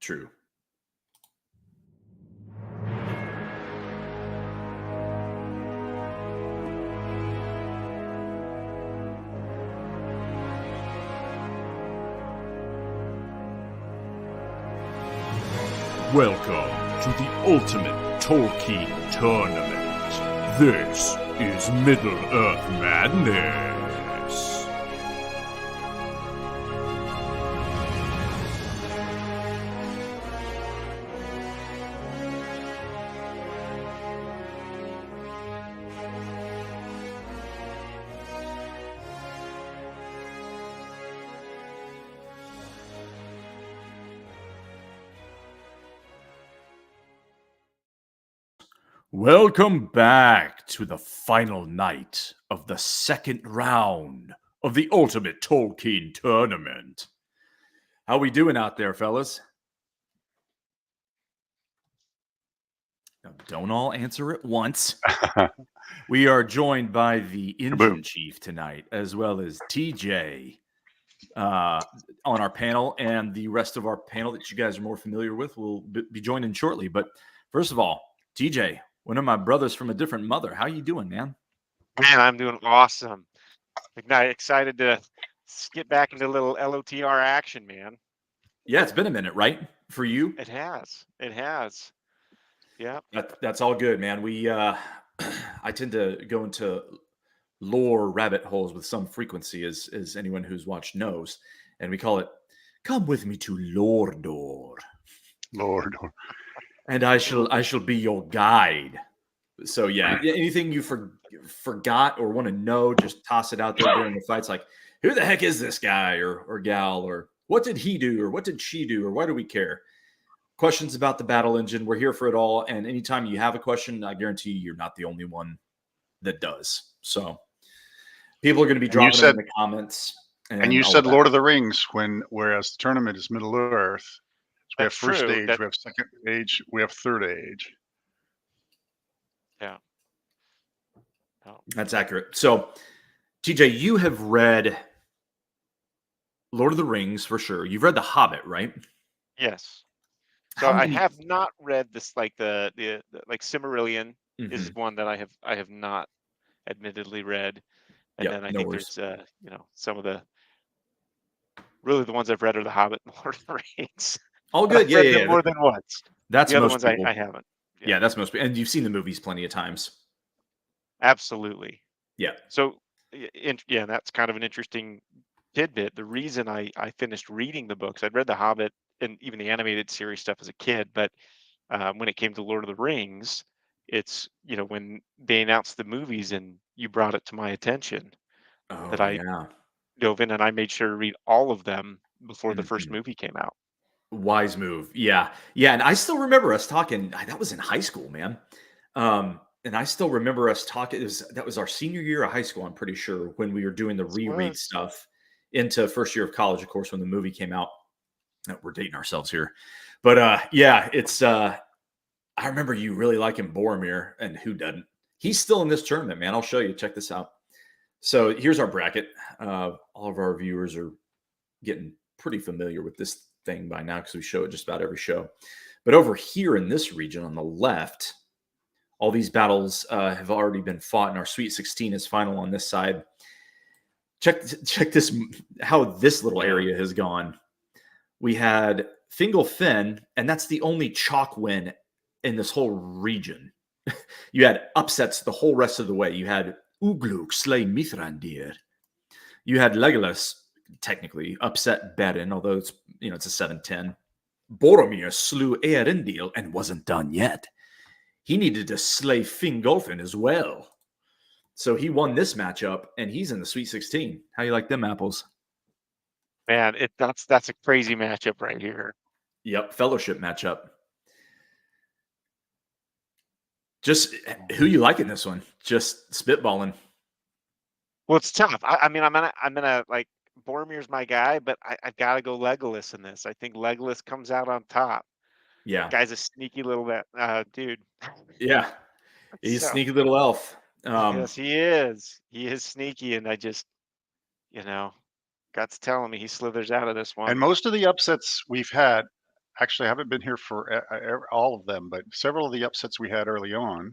True. Welcome to the ultimate Tolkien Tournament. This is Middle-earth Madness. Welcome back to the final night of the second round of the Ultimate Tolkien Tournament. How we doing out there, fellas? Now, don't all answer at once. We are joined by the Engine Chief tonight, as well as TJ on our panel, and the rest of our panel that you guys are more familiar with will be joining shortly. But first of all, TJ, one of my brothers from a different mother. How you doing, man? Man, I'm doing awesome. Excited to get back into a little LOTR action, man. Yeah, it's been a minute, right? For you? It has. It has. Yeah. That's all good, man. We I tend to go into lore rabbit holes with some frequency, as anyone who's watched knows. And we call it "Come with me to Lordor." Lordor. And I shall be your guide. So yeah, anything you forgot or want to know, just toss it out there during the fights. Like, who the heck is this guy or gal, or what did he do, or what did she do, or why do we care? Questions about the battle engine, we're here for it all. And anytime you have a question, I guarantee you're not the only one that does. So people are going to be dropping them in the comments. And you said Lord of the Rings, whereas the tournament is Middle Earth. So we have first age, we have second age, we have third age. Yeah. Oh. That's accurate. So, TJ, you have read Lord of the Rings for sure. You've read The Hobbit, right? Yes. So I have not read this, like the like Silmarillion is one that I have not admittedly read. And then I think there's some of the ones I've read are The Hobbit and Lord of the Rings. All good. Yeah. More than once. That's the other most ones people. I haven't. Yeah, that's most people. And you've seen the movies plenty of times. Absolutely. Yeah. So, that's kind of an interesting tidbit. The reason I finished reading the books, I'd read The Hobbit and even the animated series stuff as a kid, but when it came to Lord of the Rings, it's, when they announced the movies and you brought it to my attention that I dove in and I made sure to read all of them before the first movie came out. Wise move. Yeah. And I still remember us talking. That was in high school, man. And I still remember us talking. That was our senior year of high school, I'm pretty sure, when we were doing the reread stuff into first year of college, of course, when the movie came out. We're dating ourselves here. But it's I remember you really liking Boromir, and who doesn't? He's still in this tournament, man. I'll show you. Check this out. So here's our bracket. All of our viewers are getting pretty familiar with this thing by now because we show it just about every show. But over here in this region on the left, all these battles have already been fought, and our Sweet 16 is final on this side. Check this, how this little area has gone. We had Fingolfin, and that's the only chalk win in this whole region. You had upsets the whole rest of the way. You had Ugluk slay Mithrandir. You had Legolas technically upset Beren, although it's a 7-10. Boromir slew Eärendil and wasn't done yet. He needed to slay Fingolfin as well. So he won this matchup, and he's in the Sweet 16. How you like them apples? Man, that's a crazy matchup right here. Yep, fellowship matchup. Just who you like in this one? Just spitballing. Well, it's tough. I'm gonna like Boromir's my guy, but I've got to go Legolas in this. I think Legolas comes out on top. Yeah, that guy's a sneaky little dude. Yeah, he's a sneaky little elf. Yes, he is. He is sneaky, and I just, God's telling me he slithers out of this one. And most of the upsets we've had Actually, I haven't been here for all of them, but several of the upsets we had early on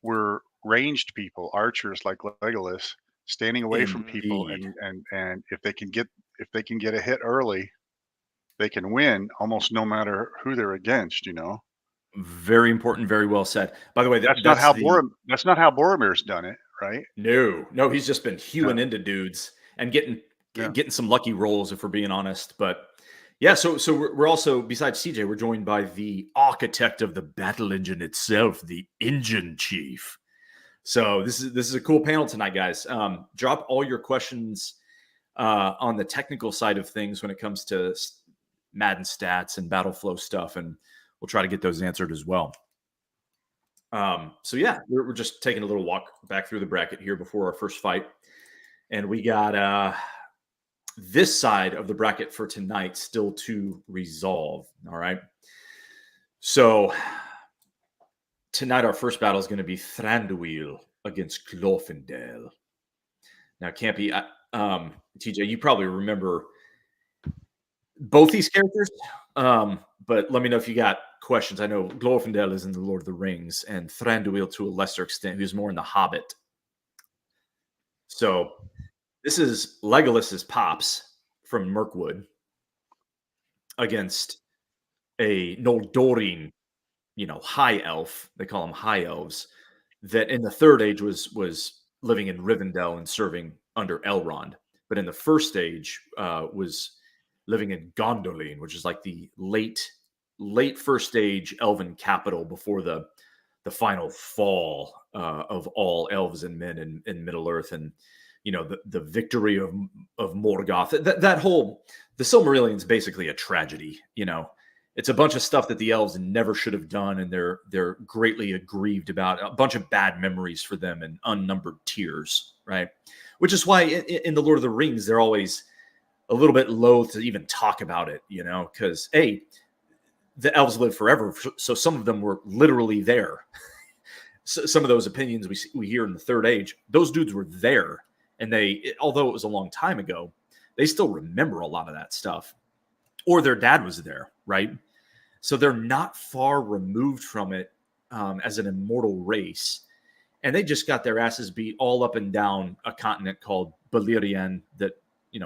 were ranged people, archers like Legolas, standing away from people, Indeed. and if they can get a hit early, they can win almost no matter who they're against. Very important. Very well said. By the way, That's not that's how the Boromir's done it, right? no. He's just been hewing Yeah. into dudes and getting Yeah. getting some lucky rolls, if we're being honest. But yeah, so we're also, besides CJ, we're joined by the architect of the battle engine itself, the engine chief. So this is a cool panel tonight, guys. Drop all your questions on the technical side of things when it comes to Madden stats and battle flow stuff, and we'll try to get those answered as well. So yeah, we're just taking a little walk back through the bracket here before our first fight, and we got this side of the bracket for tonight still to resolve. All right, so tonight our first battle is going to be Thranduil against Glorfindel. Now, Campy, TJ, you probably remember both these characters, but let me know if you got questions. I know Glorfindel is in the Lord of the Rings, and Thranduil to a lesser extent, who's more in the Hobbit. So this is Legolas's pops from Mirkwood against a Noldorian, high elf. They call them high elves. That in the Third Age was living in Rivendell and serving under Elrond, but in the First Age was living in Gondolin, which is like the late First Age elven capital before the final fall of all elves and men in Middle Earth, and the victory of Morgoth. That whole, the Silmarillion is basically a tragedy. It's a bunch of stuff that the elves never should have done, and they're greatly aggrieved about. A bunch of bad memories for them and unnumbered tears, right? Which is why in the Lord of the Rings they're always a little bit loath to even talk about it, because the elves live forever, so some of them were literally there. So some of those opinions we hear in the Third Age, those dudes were there, and although it was a long time ago, they still remember a lot of that stuff, or their dad was there, right? So they're not far removed from it as an immortal race, and they just got their asses beat all up and down a continent called Beleriand that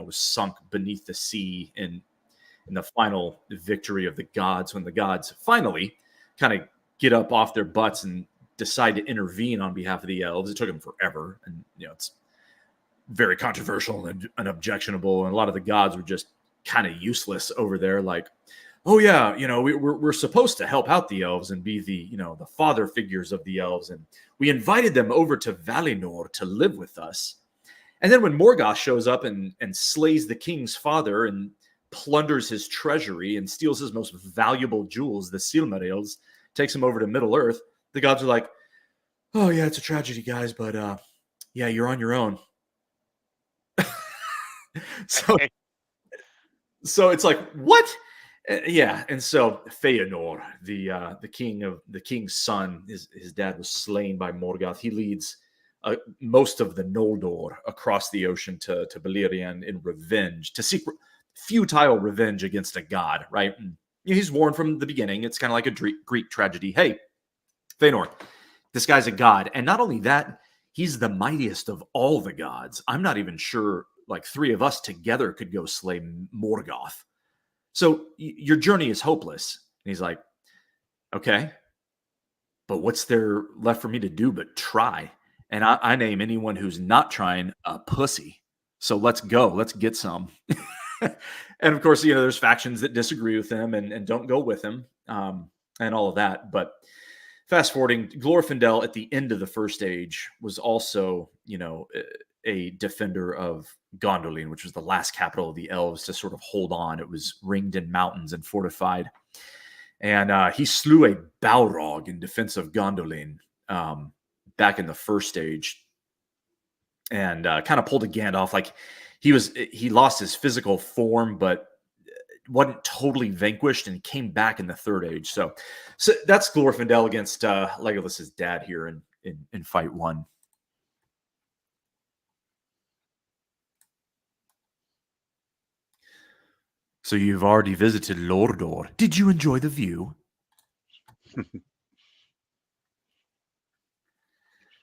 was sunk beneath the sea in the final victory of the gods, when the gods finally kind of get up off their butts and decide to intervene on behalf of the elves. It took them forever, and it's very controversial and objectionable, and a lot of the gods were just kind of useless over there. Like, oh yeah, we're supposed to help out the elves and be the the father figures of the elves, and we invited them over to Valinor to live with us. And then when Morgoth shows up and slays the king's father and plunders his treasury and steals his most valuable jewels, the Silmarils, takes him over to Middle Earth, the gods are like, oh yeah, it's a tragedy, guys, but yeah, you're on your own. So it's like, what? Yeah, and so Feanor, the king's son, his dad was slain by Morgoth. He leads most of the Noldor across the ocean to Beleriand in revenge, to seek futile revenge against a god, right? And he's warned from the beginning. It's kind of like a Greek tragedy. Hey, Feanor, this guy's a god, and not only that, he's the mightiest of all the gods. I'm not even sure, like, three of us together could go slay Morgoth. So your journey is hopeless. And he's like, okay, but what's there left for me to do but try? And I name anyone who's not trying a pussy. So let's go. Let's get some. And of course, there's factions that disagree with him and don't go with him and all of that. But fast forwarding, Glorfindel at the end of the First Age was also, a defender of Gondolin, which was the last capital of the elves to sort of hold on. It was ringed in mountains and fortified. And he slew a Balrog in defense of Gondolin back in the First Age, and kind of pulled a Gandalf. Like, he lost his physical form, but wasn't totally vanquished, and came back in the Third Age. So that's Glorfindel against Legolas's dad here in fight one. So you've already visited Lordor. Did you enjoy the view?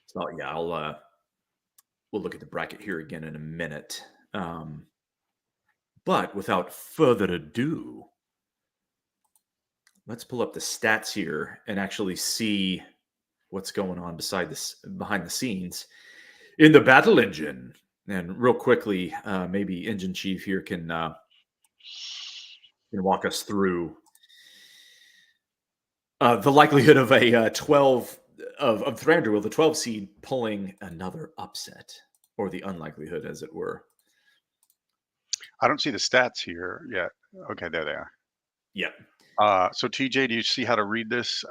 So yeah, we'll look at the bracket here again in a minute. But without further ado, let's pull up the stats here and actually see what's going on behind the scenes in the battle engine. And real quickly, maybe Engine Chief here can walk us through the likelihood of a 12 of Thranduil, the 12 seed, pulling another upset, or the unlikelihood, as it were. I don't see the stats here yet. Okay, there they are. Yeah. So TJ, do you see how to read this?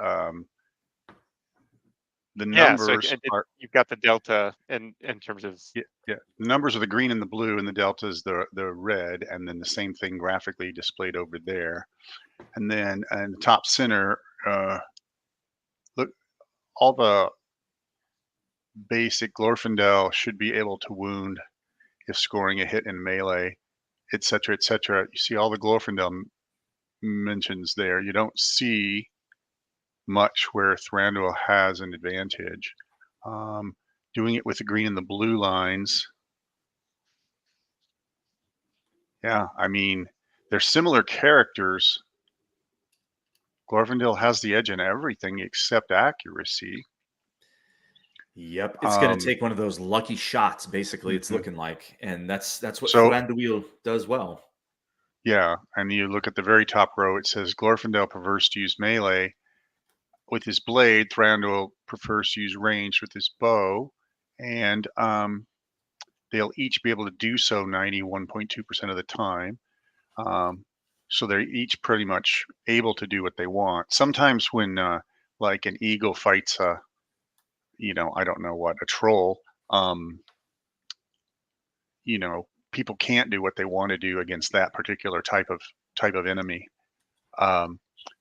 The Yeah, so numbers are you've got the delta in terms of yeah. The numbers are the green and the blue, and the delta is the red, and then the same thing graphically displayed over there. And then in the top center, look, all the basic Glorfindel should be able to wound if scoring a hit in melee, etc., etc. You see all the Glorfindel mentions there. You don't see much where Thranduil has an advantage. Doing it with the green and the blue lines. Yeah, I mean, they're similar characters. Glorfindel has the edge in everything except accuracy. Yep, it's going to take one of those lucky shots. Basically, it's Mhm. looking like, and that's what So- Thranduil does well. Yeah, and you look at the very top row. It says Glorfindel prefers to use melee with his blade. Thranduil prefers to use range with his bow, and they'll each be able to do so 91.2% of the time. So they're each pretty much able to do what they want. Sometimes when like an eagle fights a, I don't know what, a troll, people can't do what they want to do against that particular type of enemy.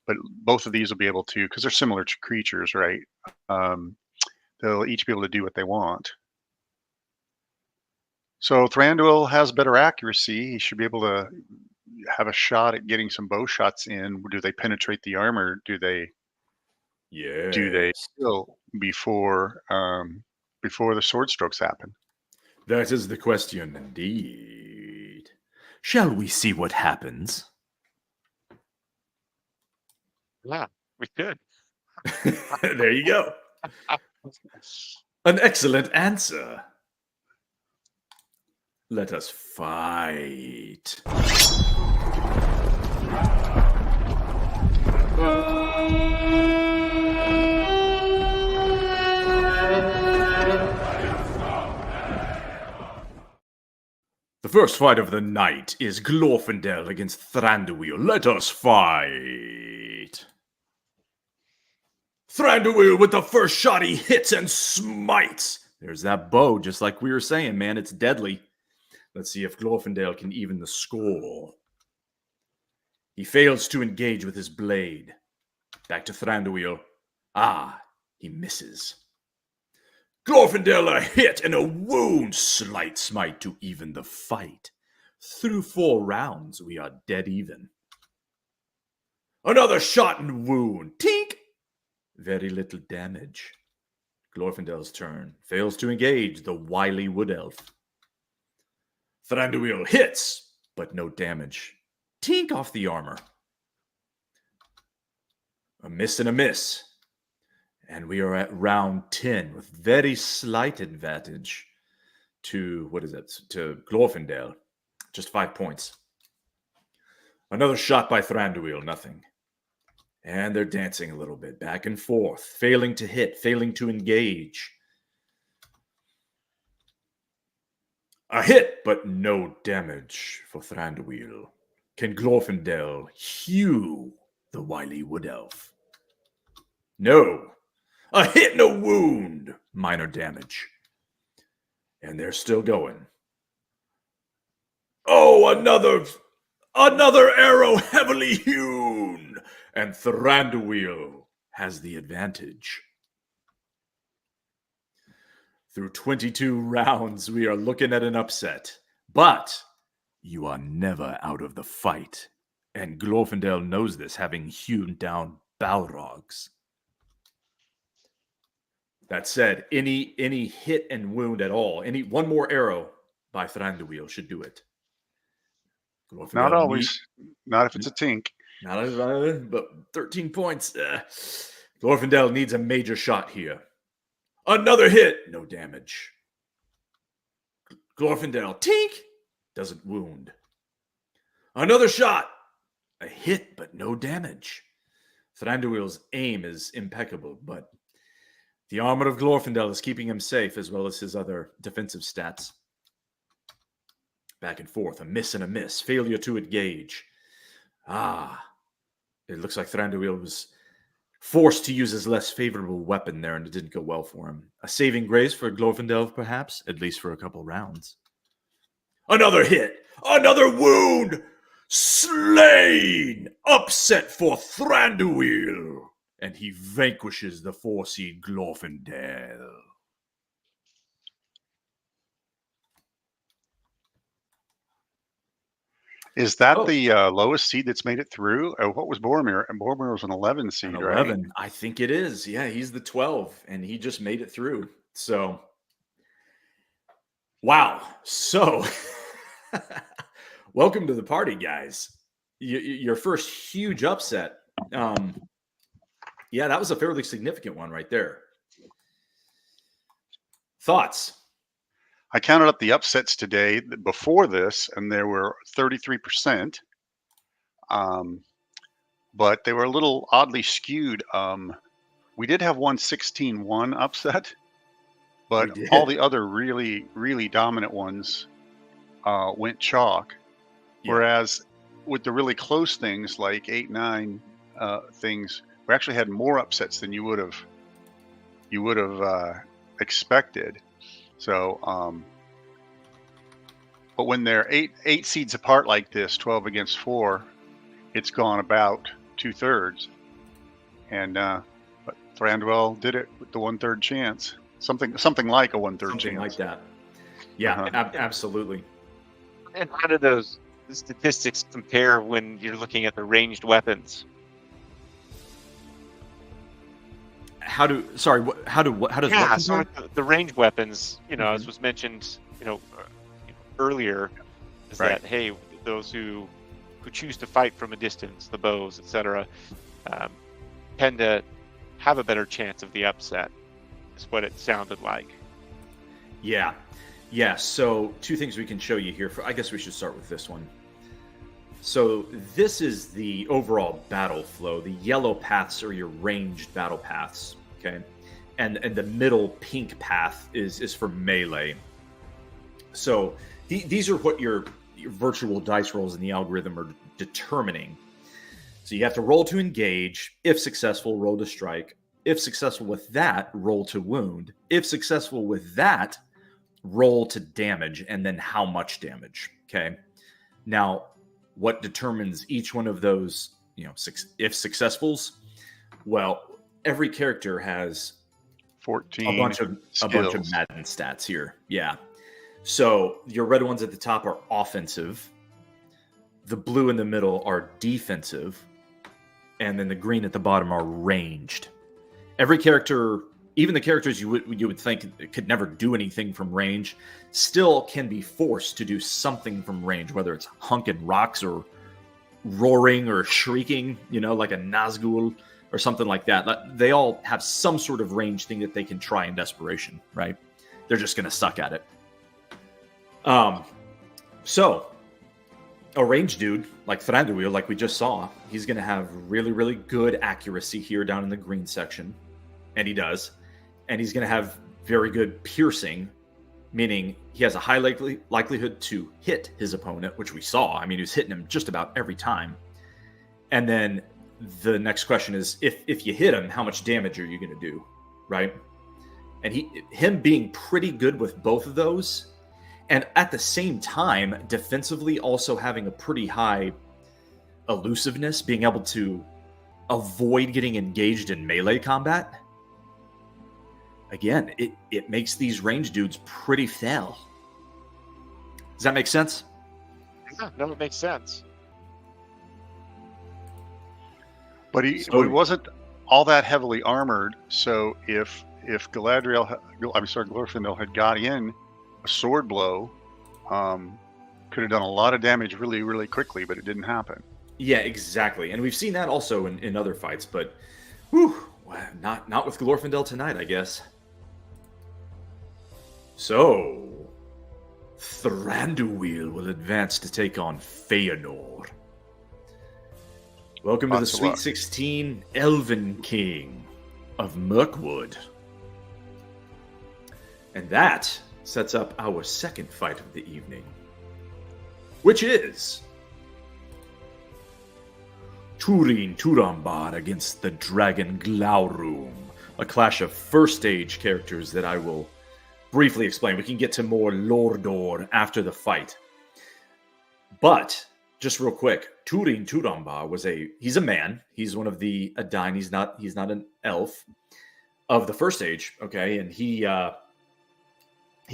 But both of these will be able to, because they're similar to creatures, right? They'll each be able to do what they want. So Thranduil has better accuracy. He should be able to have a shot at getting some bow shots in. Do they penetrate the armor? Do they Yes. kill before the sword strokes happen? That is the question, indeed. Shall we see what happens? yeah, we could. There you go. An excellent answer. Let us fight. The first fight of the night is Glorfindel against Thranduil. Let us fight. Thranduil with the first shot, he hits and smites. There's that bow, just like we were saying, man. It's deadly. Let's see if Glorfindel can even the score. He fails to engage with his blade. Back to Thranduil. Ah, he misses. Glorfindel a hit and a wound. Slight smite to even the fight. Through 4 rounds, we are dead even. Another shot and wound. Tink! Very little damage. Glorfindel's turn. Fails to engage the wily wood elf. Thranduil hits, but no damage. Tink off the armor. A miss and a miss. And we are at round 10 with very slight advantage to, to Glorfindel. Just 5 points. Another shot by Thranduil, nothing. And they're dancing a little bit, back and forth, failing to hit, failing to engage. A hit, but no damage for Thranduil. Can Glorfindel hew the wily wood elf? No. A hit and a wound. Minor damage. And they're still going. Oh, another arrow heavily hewn. And Thranduil has the advantage. Through 22 rounds, we are looking at an upset. But you are never out of the fight And Glorfindel knows this, having hewn down Balrogs. That said, any hit and wound at all, any one more arrow by Thranduil should do it. Glorfindel Not always. Not if it's a tink. But 13 points. Glorfindel needs a major shot here. Another hit, no damage. Glorfindel, tink, doesn't wound. Another shot, a hit, but no damage. Thranduil's aim is impeccable, but the armor of Glorfindel is keeping him safe, as well as his other defensive stats. Back and forth, a miss and a miss, failure to engage. It looks like Thranduil was forced to use his less favorable weapon there, and it didn't go well for him. A saving grace for Glorfindel, perhaps, at least for a couple rounds. Another hit, another wound, slain, upset for Thranduil, and he vanquishes the 4-seed Glorfindel. Is that the lowest seed that's made it through? What was Boromir? And Boromir was an 11 seed, An right? 11, I think it is. Yeah, he's the 12, and he just made it through. So, wow. So, welcome to the party, guys. Your first huge upset. Yeah, that was a fairly significant one right there. Thoughts? I counted up the upsets today before this, and there were 33%. But they were a little oddly skewed. We did have one 16-1 upset, but all the other really, really dominant ones went chalk. Yeah. Whereas with the really close things like 8-9 things, we actually had more upsets than you would have expected. So, but when they're eight seeds apart like this, 12 against 4, it's gone about 2/3. And but Thranduil did it with the 1/3 chance. Something like a 1/3 chance. Something like that. Yeah, absolutely. And how do those statistics compare when you're looking at the ranged weapons? How does so the ranged weapons, as was mentioned, earlier, is that hey, those who choose to fight from a distance, the bows, etc., tend to have a better chance of the upset. Is what it sounded like. Yeah. So 2 things we can show you here. I guess we should start with this one. So this is the overall battle flow. The yellow paths are your ranged battle paths, okay? And the middle pink path is for melee. So these are what your virtual dice rolls in the algorithm are determining. So you have to roll to engage. If successful, roll to strike. If successful with that, roll to wound. If successful with that, roll to damage, and then how much damage, okay? Now, what determines each one of those, if successfuls? Well, every character has 14 a bunch of Madden stats here. Yeah. So your red ones at the top are offensive. The blue in the middle are defensive. And then the green at the bottom are ranged. Every character, even the characters you would think could never do anything from range, still can be forced to do something from range, whether it's hunking rocks or roaring or shrieking, like a Nazgul or something like that. They all have some sort of range thing that they can try in desperation, right? They're just going to suck at it. So a ranged dude like Thranduil, like we just saw, he's going to have really, really good accuracy here down in the green section. And he does. And he's going to have very good piercing, meaning he has a high likelihood to hit his opponent, which we saw. I mean, he was hitting him just about every time. And then the next question is, if you hit him, how much damage are you going to do, right? And him being pretty good with both of those, and at the same time, defensively also having a pretty high elusiveness, being able to avoid getting engaged in melee combat. Again, it makes these range dudes pretty fell. Does that make sense? Yeah, no, it makes sense. But he So- wasn't all that heavily armored. So if Glorfindel had got in a sword blow, could have done a lot of damage really, really quickly, but it didn't happen. Yeah, exactly. And we've seen that also in other fights, but whew, not with Glorfindel tonight, I guess. So, Thranduil will advance to take on Feanor. Welcome to the Lots of Sweet luck. 16 Elven King of Mirkwood. And that sets up our second fight of the evening, which is Turin Turambar against the Dragon Glaurum, a clash of first age characters that I will briefly explain. We can get to more Lordor after the fight. But just real quick, Turin Turambar he's a man. He's one of the Adain. He's not an elf of the first age, okay? And he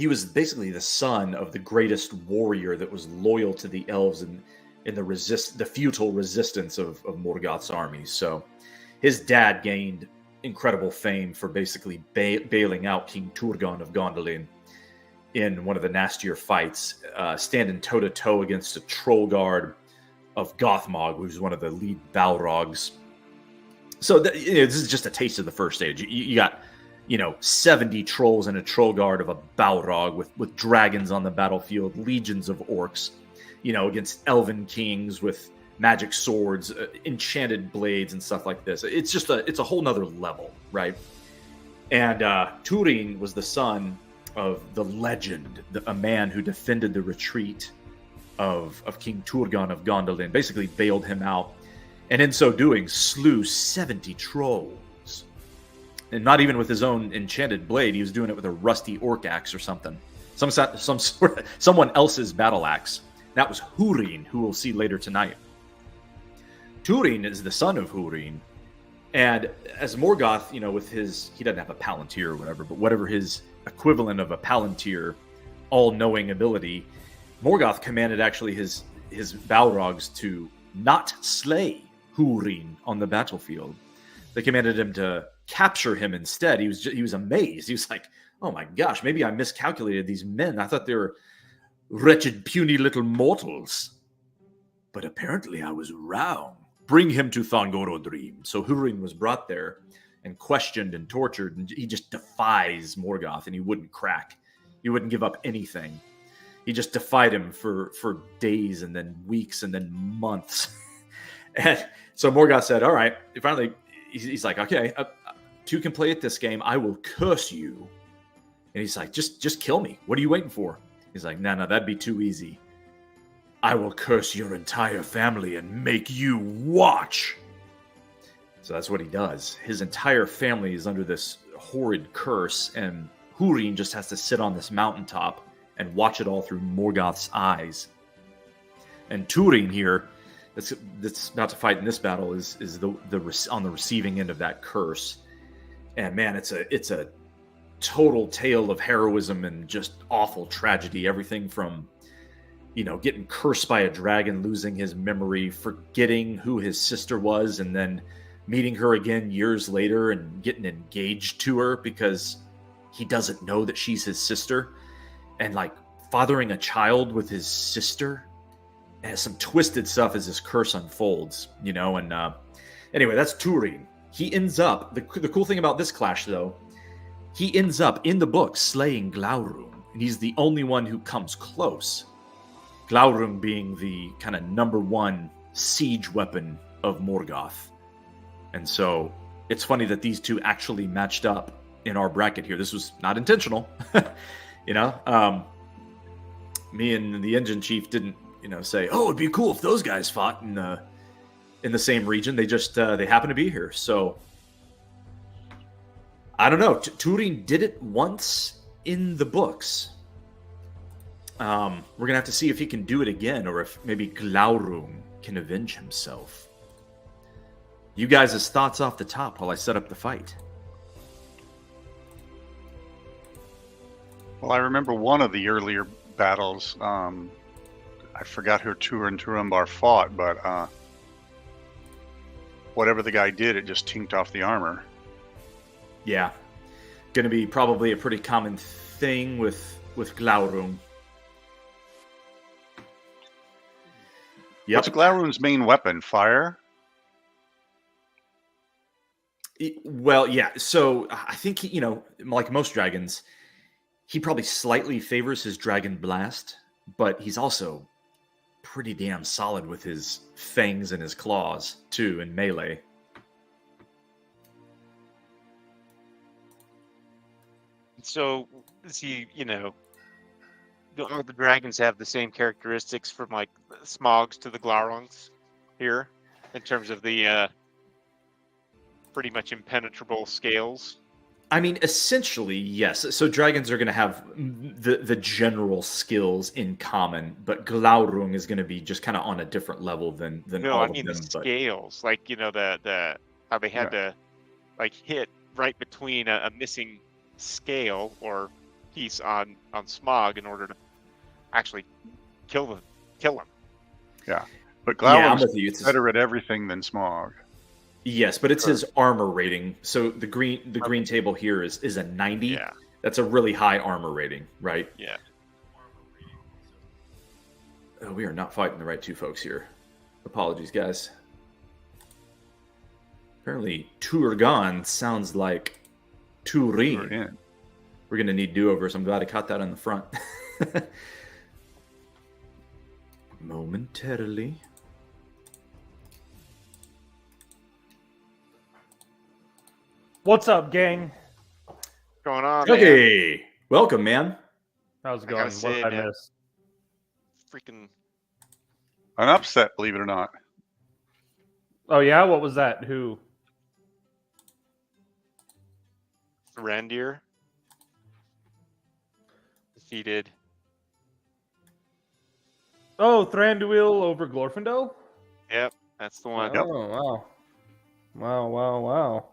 was basically the son of the greatest warrior that was loyal to the elves in the futile resistance of Morgoth's armies. So his dad gained incredible fame for basically bailing out King Turgon of Gondolin in one of the nastier fights, standing toe-to-toe against a troll guard of Gothmog, who's one of the lead Balrogs. So this is just a taste of the first stage. You got 70 trolls and a troll guard of a Balrog with dragons on the battlefield, legions of orcs, against elven kings with magic swords, enchanted blades, and stuff like this. It's a whole nother level, right? And Turin was the son of the legend, a man who defended the retreat of King Turgon of Gondolin, basically bailed him out, and in so doing slew 70 trolls. And not even with his own enchanted blade, he was doing it with a rusty orc axe or something. Someone else's battle axe. That was Húrin, who we'll see later tonight. Turin is the son of Húrin, and as Morgoth, with he doesn't have a Palantir or whatever, but whatever his equivalent of a Palantir all-knowing ability, Morgoth commanded actually his Balrogs to not slay Húrin on the battlefield. They commanded him to capture him instead. He was amazed. He was like, "Oh my gosh, maybe I miscalculated these men. I thought they were wretched, puny little mortals. But apparently I was wrong. Bring him to Thangorodrim." So Húrin was brought there and questioned and tortured, and he just defies Morgoth, and he wouldn't crack. He wouldn't give up anything. He just defied him for days and then weeks and then months. And so Morgoth said, "All right." Finally, he's like, "Okay, two can play at this game. I will curse you." And he's like, just kill me. What are you waiting for?" He's like, no, that'd be too easy. "I will curse your entire family and make you watch." So that's what he does. His entire family is under this horrid curse, and Húrin just has to sit on this mountaintop and watch it all through Morgoth's eyes. And Turin here, that's about to fight in this battle, is on the receiving end of that curse. And man, it's a total tale of heroism and just awful tragedy. Everything from getting cursed by a dragon, losing his memory, forgetting who his sister was, and then meeting her again years later and getting engaged to her because he doesn't know that she's his sister, and like fathering a child with his sister, and some twisted stuff as this curse unfolds, and anyway, that's Turin. He ends up, the cool thing about this clash though, he ends up in the book slaying Glaurum, and he's the only one who comes close. Glaurum being the kind of number one siege weapon of Morgoth. And so it's funny that these two actually matched up in our bracket here. This was not intentional. Me and the engine chief didn't, say, "Oh, it'd be cool if those guys fought in the same region." They just they happen to be here. So I don't know. Turin did it once in the books. We're gonna have to see if he can do it again, or if maybe Glaurum can avenge himself. You guys' thoughts off the top while I set up the fight. Well, I remember one of the earlier battles. I forgot who Turin Turambar fought, but whatever the guy did, it just tinked off the armor. Yeah. Going to be probably a pretty common thing with Glaurung. Yep. What's Glaurung's main weapon? Fire? Well, yeah. So I think, like most dragons, he probably slightly favors his Dragon Blast, but he's also pretty damn solid with his fangs and his claws, too, in melee. So, see, do all the dragons have the same characteristics from like the Smogs to the Glaurungs here, in terms of the pretty much impenetrable scales? I mean, essentially, yes. So dragons are going to have the general skills in common, but Glaurung is going to be just kind of on a different level than No, all I of mean them. the scales, like the how they had to like hit right between a missing scale or piece on Smog in order to actually kill him. Yeah. But I'm Glaurung's with you. It's better at everything than Smog. yes, but it's his armor rating. So the green table here is a 90. Yeah. That's a really high armor rating, right? Yeah. Oh, we are not fighting the right two folks here. Apologies, guys. Apparently, Turgan sounds like Turin. We're going to need do-overs. I'm glad I caught that on the front. Momentarily. What's up, gang? What's going on, man? Okay. Welcome, man. How's it I going? gotta What say, did I man. miss? Freaking An upset, believe it or not. Oh yeah, what was that? Who? Thrandir defeated. Oh, Thranduil over Glorfindel? Yep, that's the one. Oh, wow.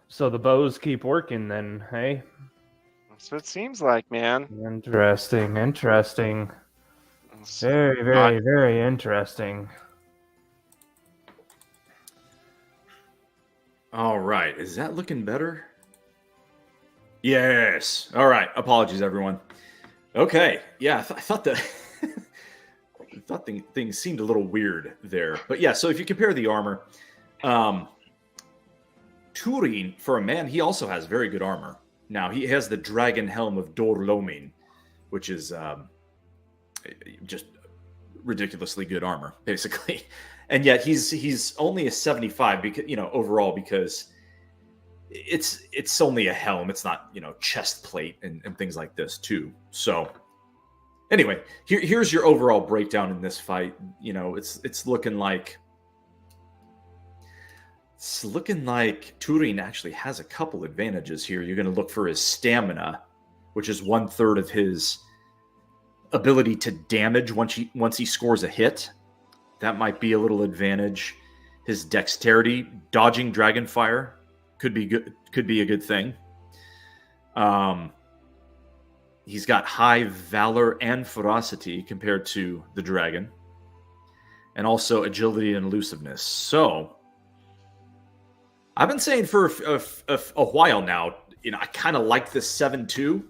So the bows keep working then, hey? That's what it seems like, man. Interesting. It's Very interesting. All right. Is that looking better? Yes. All right. Apologies, everyone. Okay. Yeah, I thought that I thought things seemed a little weird there. But yeah, so if you compare the armor, Turin, for a man, he also has very good armor. Now, he has the Dragon Helm of Dorlomin, which is just ridiculously good armor, basically. And yet he's only a 75 because overall, because it's only a helm. It's not chest plate and things like this too. So anyway, here's your overall breakdown in this fight. It's looking like Turin actually has a couple advantages here. You're going to look for his stamina, which is 1/3 of his ability to damage once he scores a hit. That might be a little advantage. His dexterity, dodging dragon fire, could be a good thing. He's got high valor and ferocity compared to the dragon, and also agility and elusiveness. So I've been saying for a while now, I kind of like this 7-2.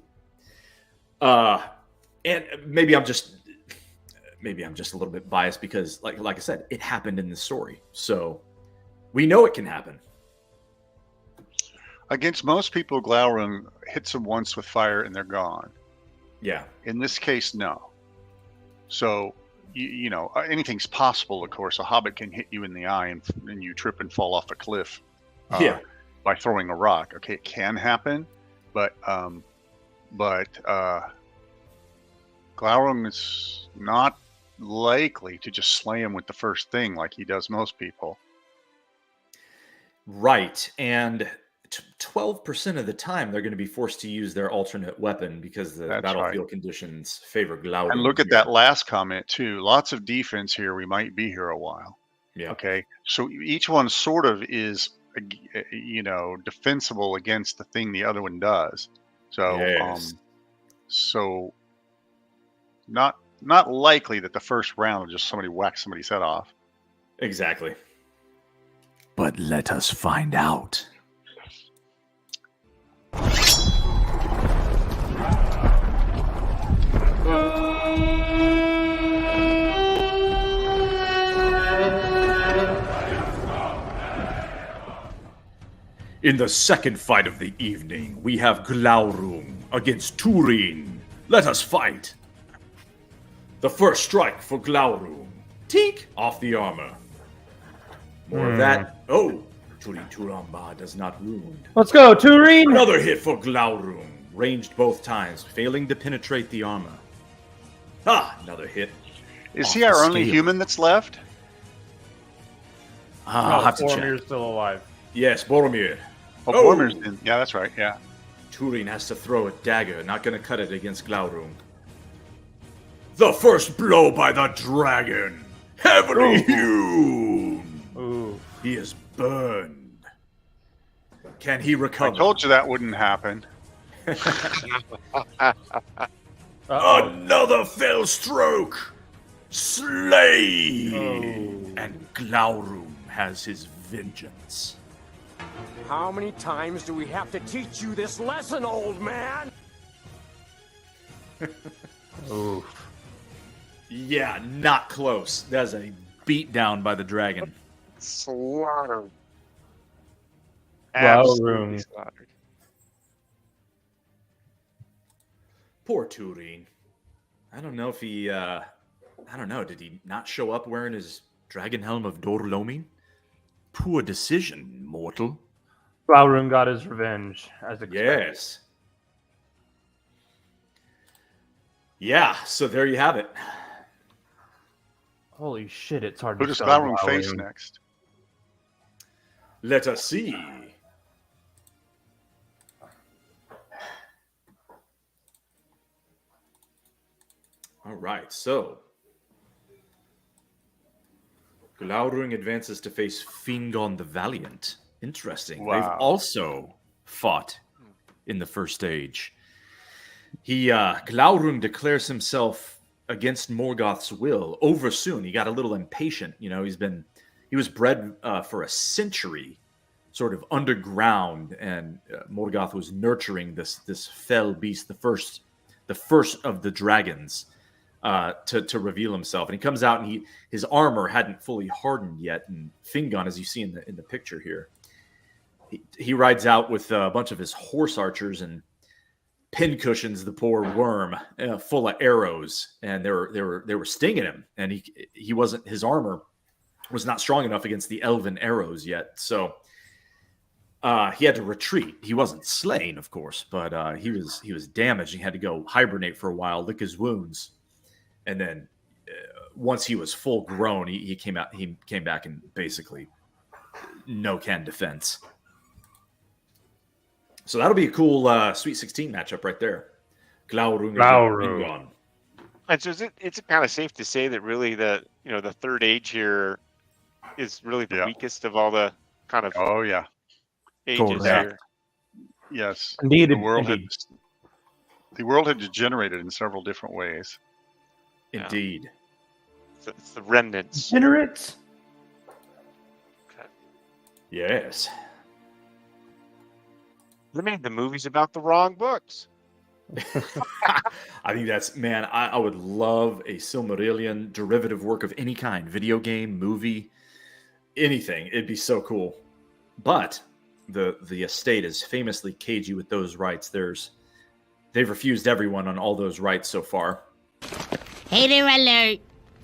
And maybe I'm just a little bit biased because, like I said, it happened in the story, so we know it can happen. Against most people, Glaurung hits them once with fire and they're gone. Yeah. In this case, no. So, anything's possible, of course. A hobbit can hit you in the eye and you trip and fall off a cliff by throwing a rock. Okay, it can happen, but Glaurung is not likely to just slam with the first thing like he does most people. Right. And 12% of the time, they're going to be forced to use their alternate weapon because the battlefield conditions favor Glaurung. And look at that last comment, too. Lots of defense here. We might be here a while. Yeah. Okay. So each one sort of is, defensible against the thing the other one does. So, yes. Not likely that the first round just somebody whacks somebody's head off. Exactly. But let us find out. In the second fight of the evening, we have Glaurung against Turin. Let us fight. The first strike for Glaurung. Tink! Off the armor. More of that. Oh! Turin Turamba does not wound. Let's go, Turin! Another hit for Glaurung. Ranged both times, failing to penetrate the armor. Ah! Another hit. Is Off he the our only scale. human that's left? I'll have to check. Boromir's still alive. Yes, Boromir. Oh, Oh. Boromir's in. Yeah, that's right. Yeah. Turin has to throw a dagger, not gonna cut it against Glaurung. The first blow by the dragon! Heavily hewn! Ooh. He is burned. Can he I recover? told you that wouldn't happen. Uh-oh. Another fell stroke! Slay! Oh. And Glaurung has his vengeance. How many times do we have to teach you this lesson, old man? Ooh. Yeah, not close. That's a beatdown by the dragon. Slaughtered. Wow, Absolutely room. slaughtered. Poor Turin. I don't know if he, I don't know, did he not show up wearing his dragon helm of Dorlomin? Poor decision, mortal. Glaurung got his revenge, as expected. Yes. Yeah, so there you have it. Holy shit, it's hard Who to does spell Glaurung face Glaurung. next? Let us see. All right, so Glaurung advances to face Fingon the Valiant. Interesting. They've Wow. also fought in the first stage. Glaurung declares himself against Morgoth's will over soon. He got a little impatient. You know, he was bred for a century, sort of underground, and Morgoth was nurturing this fell beast, the first of the dragons, to reveal himself. And he comes out, and his armor hadn't fully hardened yet. And Fingon, as you see in the picture here, he rides out with a bunch of his horse archers and pincushions the poor worm full of arrows, and they were stinging him, and his armor was not strong enough against the elven arrows yet, so he had to retreat. He wasn't slain, of course, but he was damaged. He had to go hibernate for a while, lick his wounds, and then once he was full grown, he came out. He came back in basically no can defense. So that'll be a cool Sweet 16 matchup right there. Glaurung. Glaurung. And so it's kind of safe to say that really the third age here is really the Yeah. weakest of all the kind of Oh yeah. ages Correct. here. Yes. Indeed, The world indeed. the world had degenerated in several different ways. Indeed. It's the remnants. Degenerates? Yes. They made the movies about the wrong books. I think I would love a Silmarillion derivative work of any kind, video game, movie, anything. It'd be so cool. But the estate is famously cagey with those rights. They've refused everyone on all those rights so far. Hater alert!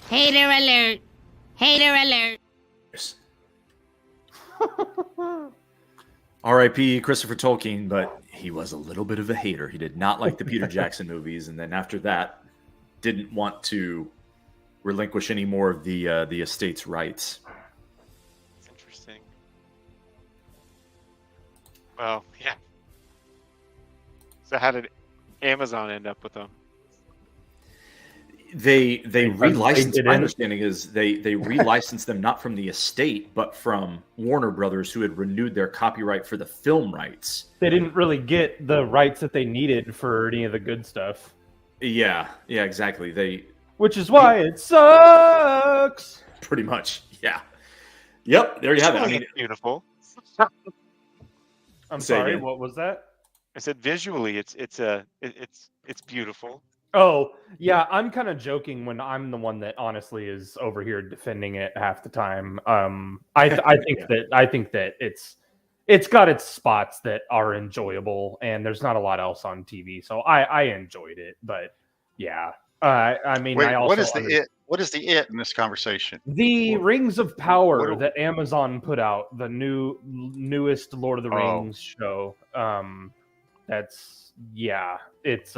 Hater alert! Hater alert! R.I.P. Christopher Tolkien, but he was a little bit of a hater. He did not like the Peter Jackson movies, and then after that, didn't want to relinquish any more of the estate's rights. It's interesting. Well, yeah. So how did Amazon end up with them? They relicensed. didn't. My understanding is they relicensed them not from the estate, but from Warner Brothers, who had renewed their copyright for the film rights. They didn't really get the rights that they needed for any of the good stuff. Yeah, exactly. They Which is why it sucks! pretty much, yeah. Yep, there you have it. I Visually, mean, it's beautiful. I'm Say sorry, again. what was that? I said visually, it's beautiful. Oh, yeah, I'm kind of joking when I'm the one that honestly is over here defending it half the time. I think that it's got its spots that are enjoyable, and there's not a lot else on TV, so I enjoyed it. But yeah, I mean, Wait, I also what is the it? What is the it in this conversation? The What- Rings of Power what- that Amazon put out, the newest Lord of the Oh. Rings show. It's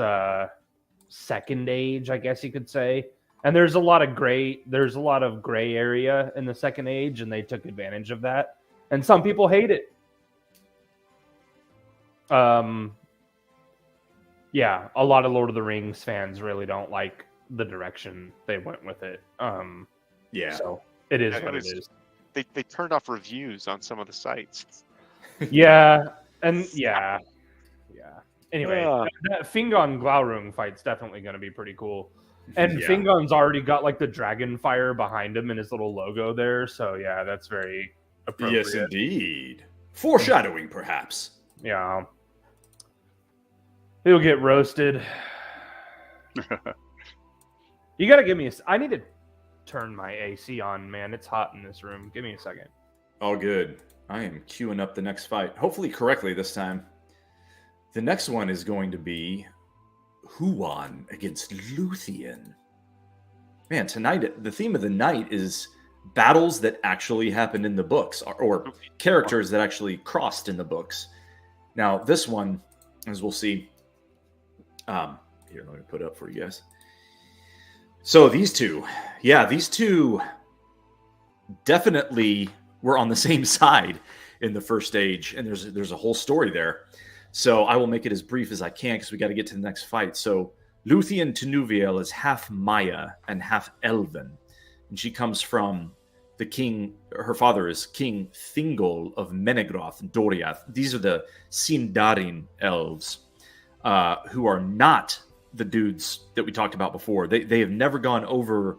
Second Age, I guess you could say. And there's a lot of gray area in the Second Age, and they took advantage of that. And some people hate it. Yeah, a lot of Lord of the Rings fans really don't like the direction they went with it. Yeah. So it is Yeah, what it it was- is. They turned off reviews on some of the sites. Yeah, and yeah. Anyway, Ah. that Fingon Glaurung fight's definitely going to be pretty cool. And Yeah. Fingon's already got like the dragon fire behind him and his little logo there, so yeah, that's very appropriate. Yes, indeed. Foreshadowing, perhaps. Yeah. He'll get roasted. You got to give me I need to turn my AC on, man. It's hot in this room. Give me a second. All good. I am queuing up the next fight. Hopefully correctly this time. The next one is going to be Huan against Luthien. Man, tonight, the theme of the night is battles that actually happened in the books, or characters that actually crossed in the books. Now, this one, as we'll see, here, let me put it up for you guys. So these two definitely were on the same side in the first age, and there's a whole story there. So I will make it as brief as I can because we got to get to the next fight. So Luthien Tinuviel is half Maya and half Elven, and she comes from the king. Her father is King Thingol of Menegroth, Doriath. These are the Sindarin elves, who are not the dudes that we talked about before. They have never gone over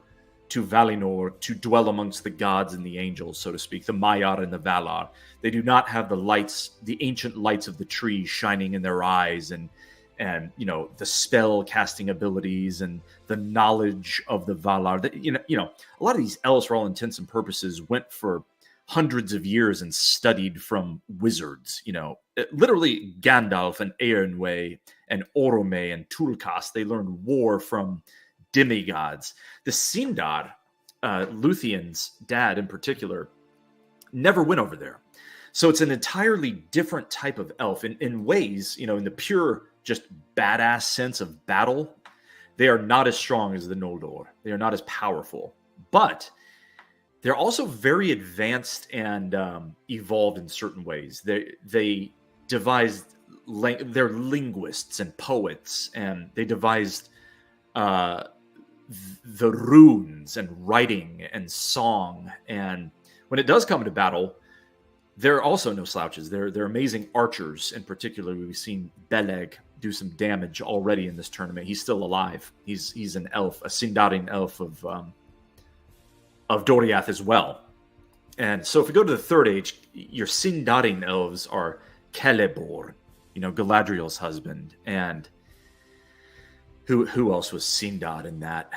to Valinor to dwell amongst the gods and the angels, so to speak, the Maiar and the Valar. They do not have the lights, the ancient lights of the trees shining in their eyes, and the spell casting abilities and the knowledge of the Valar. A lot of these elves, for all intents and purposes, went for hundreds of years and studied from wizards. Literally Gandalf and Eärnwë and Orome and Tulkas. They learned war from demigods. The Sindar, Luthien's dad in particular, never went over there. So it's an entirely different type of elf. In ways, in the pure, just badass sense of battle, they are not as strong as the Noldor. They are not as powerful. But they're also very advanced and evolved in certain ways. They devised, they're linguists and poets, and they devised the runes and writing and song. And when it does come to battle, they're also no slouches. They're amazing archers. In particular, we've seen Beleg do some damage already in this tournament. He's still alive. He's an elf, a Sindarin elf of Doriath as well. And so if we go to the third age, your Sindarin elves are Celeborn, Galadriel's husband, and who else was Sindar in that?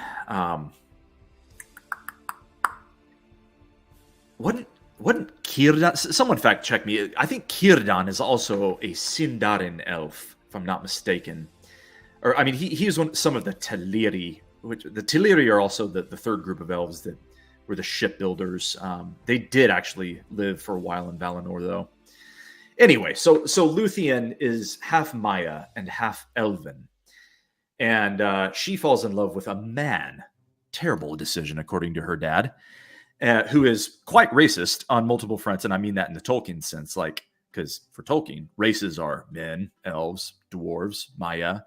Wasn't Círdan? Someone fact check me. I think Círdan is also a Sindarin elf, if I'm not mistaken. Or he was some of the Teleri, which the Teleri are also the third group of elves that were the shipbuilders. They did actually live for a while in Valinor, though. Anyway, so Luthien is half Maya and half Elven, and she falls in love with a man. Terrible decision, according to her dad. Who is quite racist on multiple fronts, and I mean that in the Tolkien sense, because for Tolkien, races are men, elves, dwarves, Maya,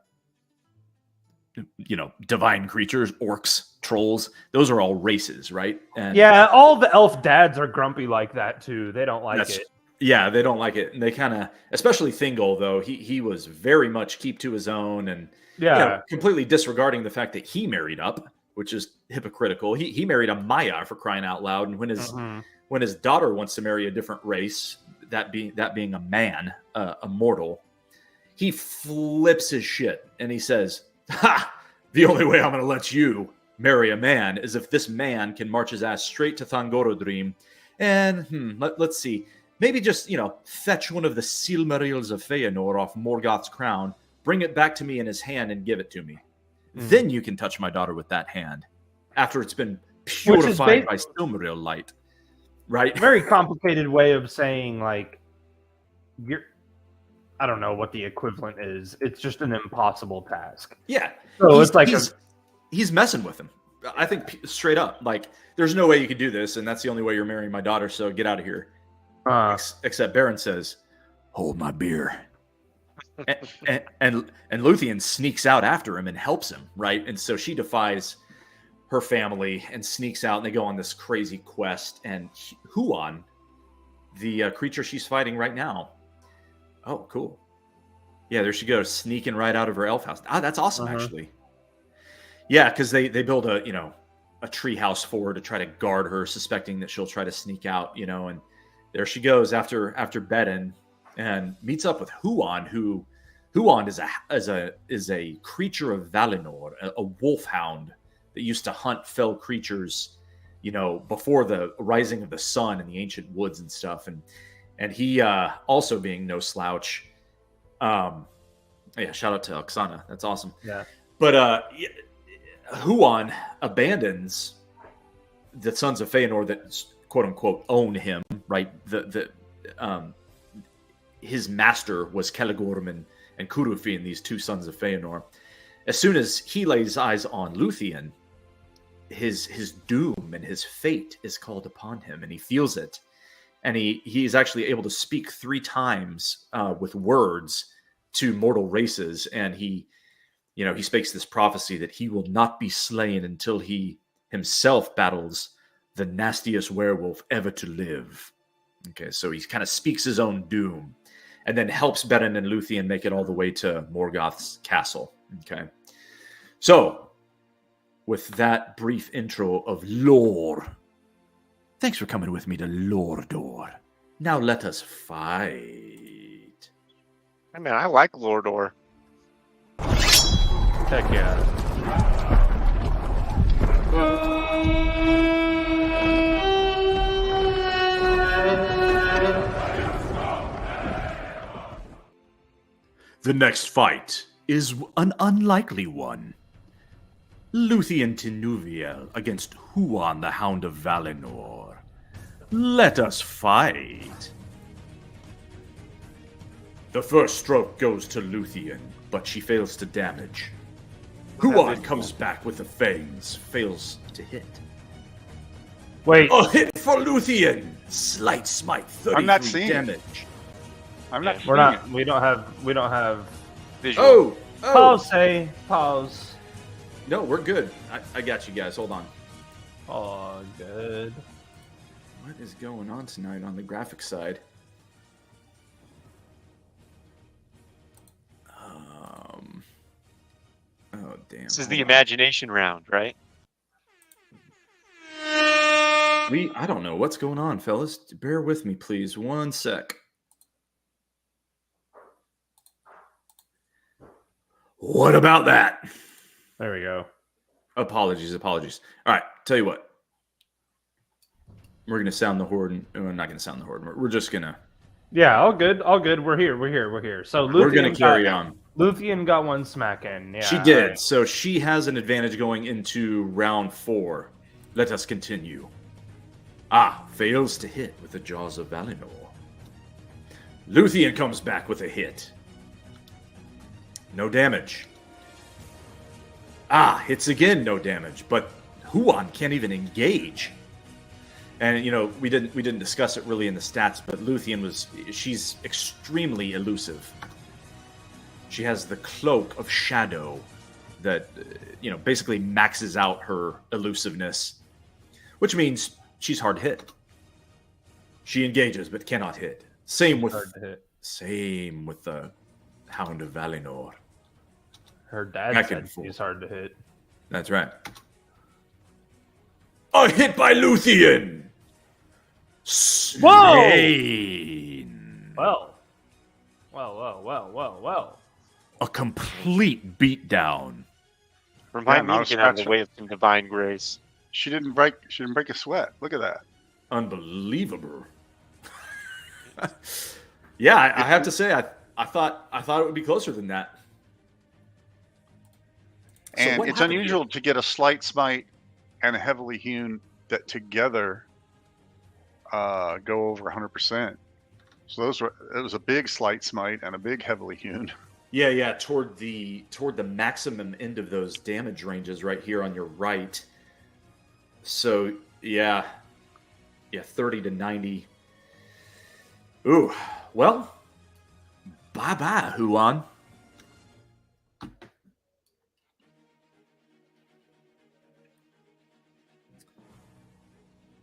divine creatures, orcs, trolls. Those are all races, right? And yeah, all the elf dads are grumpy like that too. They don't like it. Yeah, they don't like it, and they kind of, especially Thingol, though he was very much keep to his own, and completely disregarding the fact that he married up, which is hypocritical. He married a Maya, for crying out loud. And when when his daughter wants to marry a different race, that being a man, a mortal, he flips his shit and he says, "Ha! The only way I'm going to let you marry a man is if this man can march his ass straight to Thangorodrim and let's see, maybe just fetch one of the Silmarils of Feanor off Morgoth's crown, bring it back to me in his hand, and give it to me. Then you can touch my daughter with that hand after it's been purified by Silmaril light." Right? Very complicated way of saying, like, I don't know what the equivalent is. It's just an impossible task. Yeah. So it's like he's messing with him. I think straight up, like, there's no way you could do this, and that's the only way you're marrying my daughter, so get out of here. Except Baron says, "Hold my beer." and Luthien sneaks out after him and helps him, right? And so she defies her family and sneaks out, and they go on this crazy quest. And Huan, the creature she's fighting right now, oh, cool. Yeah, there she goes, sneaking right out of her elf house. Ah, that's awesome, actually. Yeah, because they build a tree house for her to try to guard her, suspecting that she'll try to sneak out, and there she goes after Beden and meets up with Huan, who is a creature of Valinor, a wolfhound that used to hunt fell creatures, before the rising of the sun in the ancient woods and stuff. And he also being no slouch. Yeah, shout out to Oksana. That's awesome. Yeah. But Huan abandons the sons of Feanor that quote unquote own him, right? His master was Celegorm and Curufin, these two sons of Feanor. As soon as he lays eyes on Luthien, his doom and his fate is called upon him, and he feels it. And he's actually able to speak 3 times with words to mortal races, and he speaks this prophecy that he will not be slain until he himself battles the nastiest werewolf ever to live. Okay, so he kind of speaks his own doom, and then helps Beden and Luthien make it all the way to Morgoth's castle. Okay, so with that brief intro of lore, thanks for coming with me to Lordor. Now let us fight. I mean, I like Lordor. Heck yeah. The next fight is an unlikely one. Luthien Tinuviel against Huan the Hound of Valinor. Let us fight. The first stroke goes to Luthien, but she fails to damage. Huan comes back with the fangs, fails to hit. Wait. A hit for Luthien! Slight smite, 33 I'm not seeing damage. I'm not. We're not. We don't have. Visual. Pause. Say pause. No, we're good. I got you guys. Hold on. Oh, good. What is going on tonight on the graphics side? Oh, damn. This is the imagination round, right? I don't know what's going on, fellas. Bear with me, please. 1 sec. What about that? There we go. Apologies. All right, tell you what. We're going to sound the horde. We're not going to sound the horde. We're just going to... Yeah, all good. We're here. So Luthien we're going to carry on. Luthien got one smack in. Yeah, she did. right. So she has an advantage going into round 4. Let us continue. Fails to hit with the Jaws of Valinor. Luthien comes back with a hit. No damage. Hits again, no damage. But Huan can't even engage. And we didn't discuss it really in the stats, but Luthien she's extremely elusive. She has the cloak of shadow that basically maxes out her elusiveness, which means she's hard to hit. She engages but cannot hit. Same with the Hound of Valinor. Her dad said she's hard to hit. That's right. A hit by Luthien! Slain. Well. A complete beatdown. Remind me not to a get out of the scratch. way of some divine grace. She didn't break a sweat. Look at that. Unbelievable. Yeah, I have to say, I thought it would be closer than that. So And what it's happened unusual to get a slight smite and a heavily hewn that together go over 100%. So it was a big slight smite and a big heavily hewn. Yeah, toward the maximum end of those damage ranges right here on your right. So yeah, 30 to 90. Ooh, well, bye, Huan.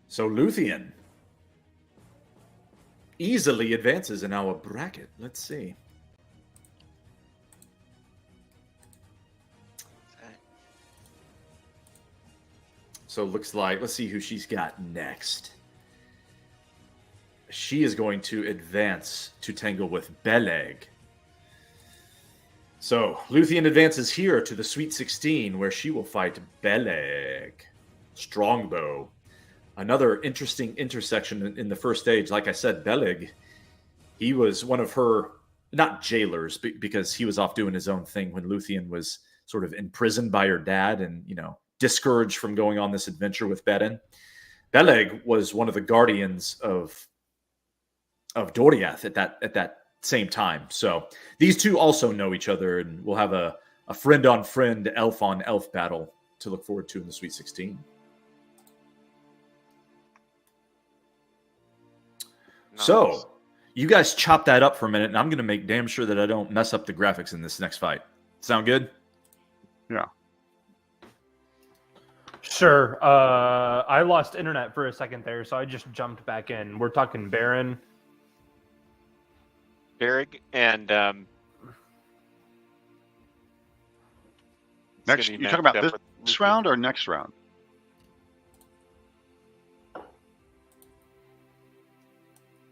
So Luthien easily advances in our bracket. Let's see. So it looks like, let's see who she's got next. She is going to advance to tangle with Beleg. So Luthien advances here to the Sweet 16, where she will fight Beleg. Strongbow. Another interesting intersection in the first stage. Like I said, Beleg, he was one of her, not jailers, because he was off doing his own thing when Luthien was sort of imprisoned by her dad and, discouraged from going on this adventure with Beden. Beleg was one of the guardians of Doriath at that same time. So these two also know each other, and we'll have a friend-on-friend, elf-on-elf battle to look forward to in the Sweet 16. Nice. So you guys chop that up for a minute, and I'm going to make damn sure that I don't mess up the graphics in this next fight. Sound good? Yeah. Sure. I lost internet for a second there, so I just jumped back in. We're talking Baron. Berrig and Next, you're talking about this round or next round?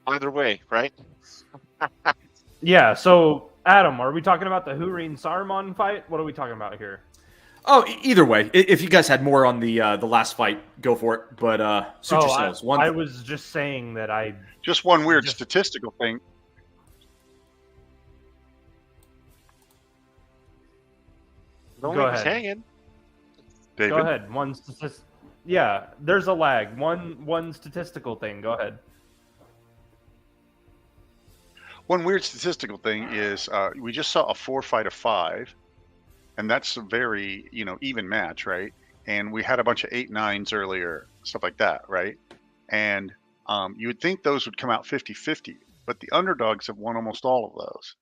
Either way, right? Yeah, so Adam, are we talking about the Hureen Saruman fight? What are we talking about here? Oh, either way. If you guys had more on the last fight, go for it. But suit yourselves. I was just saying that Just one weird statistical thing. Go ahead. Hanging. David? Go ahead. Yeah, there's a lag. One statistical thing. Go ahead. One weird statistical thing is we just saw a 4-5 of 5, and that's a very even match, right? And we had a bunch of 8-9s earlier, stuff like that, right? And you would think those would come out 50-50, but the underdogs have won almost all of those.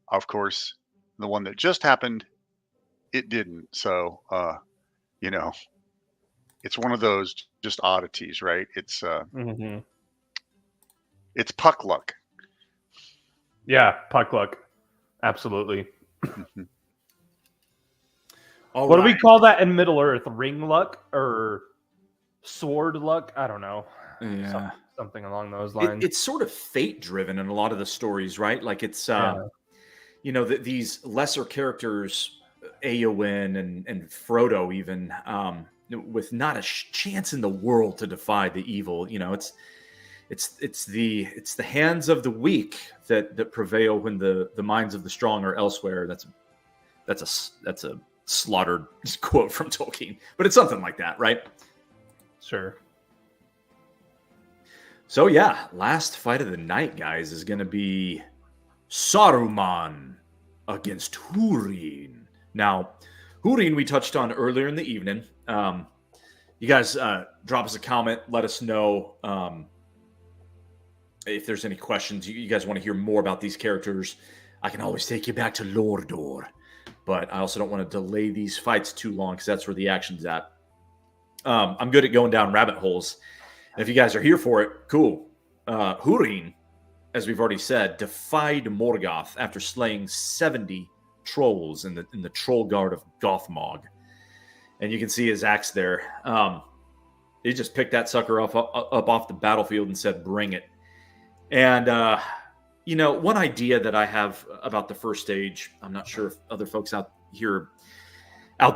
Of course, the one that just happened, it didn't. So it's one of those just oddities, right? It's it's puck luck. Yeah, puck luck. Absolutely. All What do we right. call that in Middle Earth? Ring luck or sword luck? I don't know. Yeah. Something along those lines. It's sort of fate driven in a lot of the stories, right? Like it's these lesser characters, Eowyn and Frodo, even with not a chance in the world to defy the evil. It's the hands of the weak that prevail when the minds of the strong are elsewhere. That's a slaughtered quote from Tolkien, but it's something like that, right? Sure. So yeah, last fight of the night, guys, is going to be Saruman against Húrin. Now, Húrin we touched on earlier in the evening. You guys drop us a comment, let us know if there's any questions. You guys want to hear more about these characters. I can always take you back to Lordor, but I also don't want to delay these fights too long because that's where the action's at. I'm good at going down rabbit holes. And if you guys are here for it, cool. Húrin, as we've already said, defied Morgoth after slaying 70 trolls in the troll guard of Gothmog. And you can see his axe there. He just picked that sucker up off the battlefield and said, "Bring it." And one idea that I have about the first stage, I'm not sure if other folks out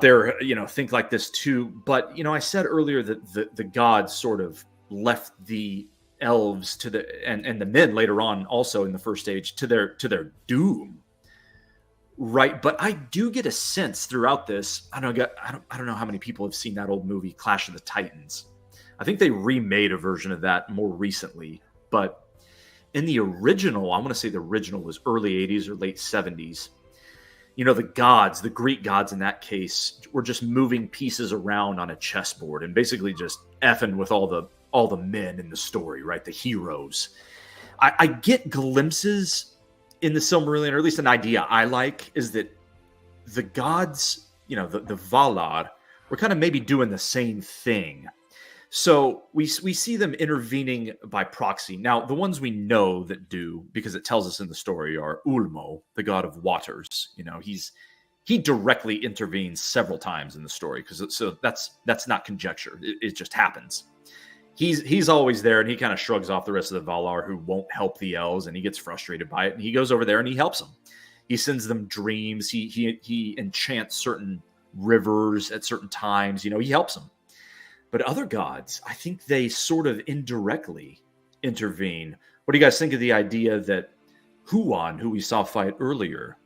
there, think like this too. But I said earlier that the gods sort of left the elves and the men later on, also in the first stage, to their doom. Right, but I do get a sense throughout this. I don't know how many people have seen that old movie Clash of the Titans. I think they remade a version of that more recently, but in the original, I want to say the original was early 80s or late 70s. The Greek gods in that case were just moving pieces around on a chessboard and basically just effing with all the men in the story, right? The heroes. I get glimpses in the Silmarillion, or at least an idea I like, is that the gods, the Valar, were kind of maybe doing the same thing. So we see them intervening by proxy. Now, the ones we know that do, because it tells us in the story, are Ulmo, the god of waters. He directly intervenes several times in the story, so that's not conjecture. It just happens. He's always there, and he kind of shrugs off the rest of the Valar who won't help the elves, and he gets frustrated by it, and he goes over there and he helps them. He sends them dreams. He enchants certain rivers at certain times. He helps them. But other gods, I think they sort of indirectly intervene. What do you guys think of the idea that Huan, who we saw fight earlier,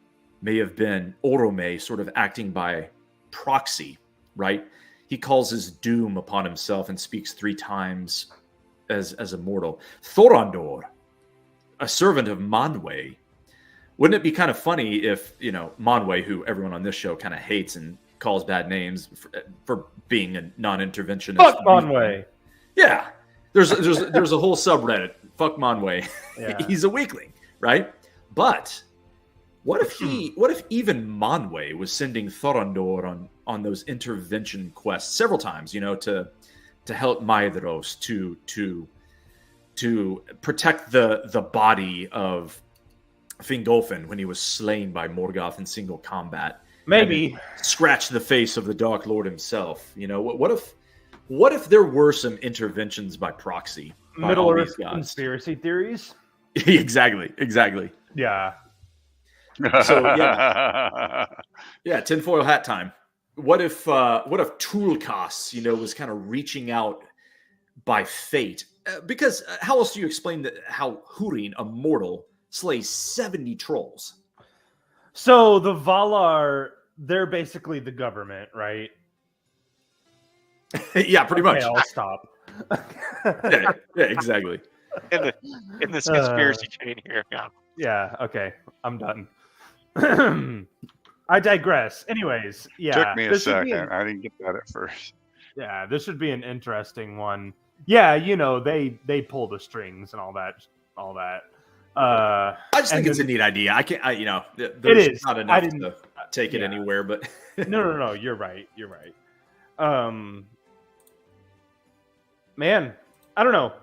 may have been Orome sort of acting by proxy, right? He calls his doom upon himself and speaks 3 times as a mortal. Thorondor, a servant of Manwë. Wouldn't it be kind of funny if, Manwë, who everyone on this show kind of hates and calls bad names for being a non-interventionist. Fuck Manwë. Yeah. There's a whole subreddit. Fuck Manwë. Yeah. He's a weakling, right? But what if even Manwë was sending Thorondor on those intervention quests several times, to help Maedhros to protect the body of Fingolfin when he was slain by Morgoth in single combat. Maybe scratch the face of the Dark Lord himself. What if there were some interventions by proxy? By Middle all Earth these gods? conspiracy theories. Exactly. Yeah. So yeah, tinfoil hat time. What if Tulkas, was kind of reaching out by fate? Because how else do you explain how Húrin, a mortal, slays 70 trolls? So the Valar, they're basically the government, right? Yeah, pretty much. I'll stop. yeah, exactly. In this conspiracy chain here. Yeah. Yeah, okay. I'm done. I digress. Anyways, yeah. Took me a second. I didn't get that at first. Yeah, this should be an interesting one. Yeah, they pull the strings and all that. I just think it's a neat idea. There's it is not enough to take it anywhere, but no, you're right. Man, I don't know.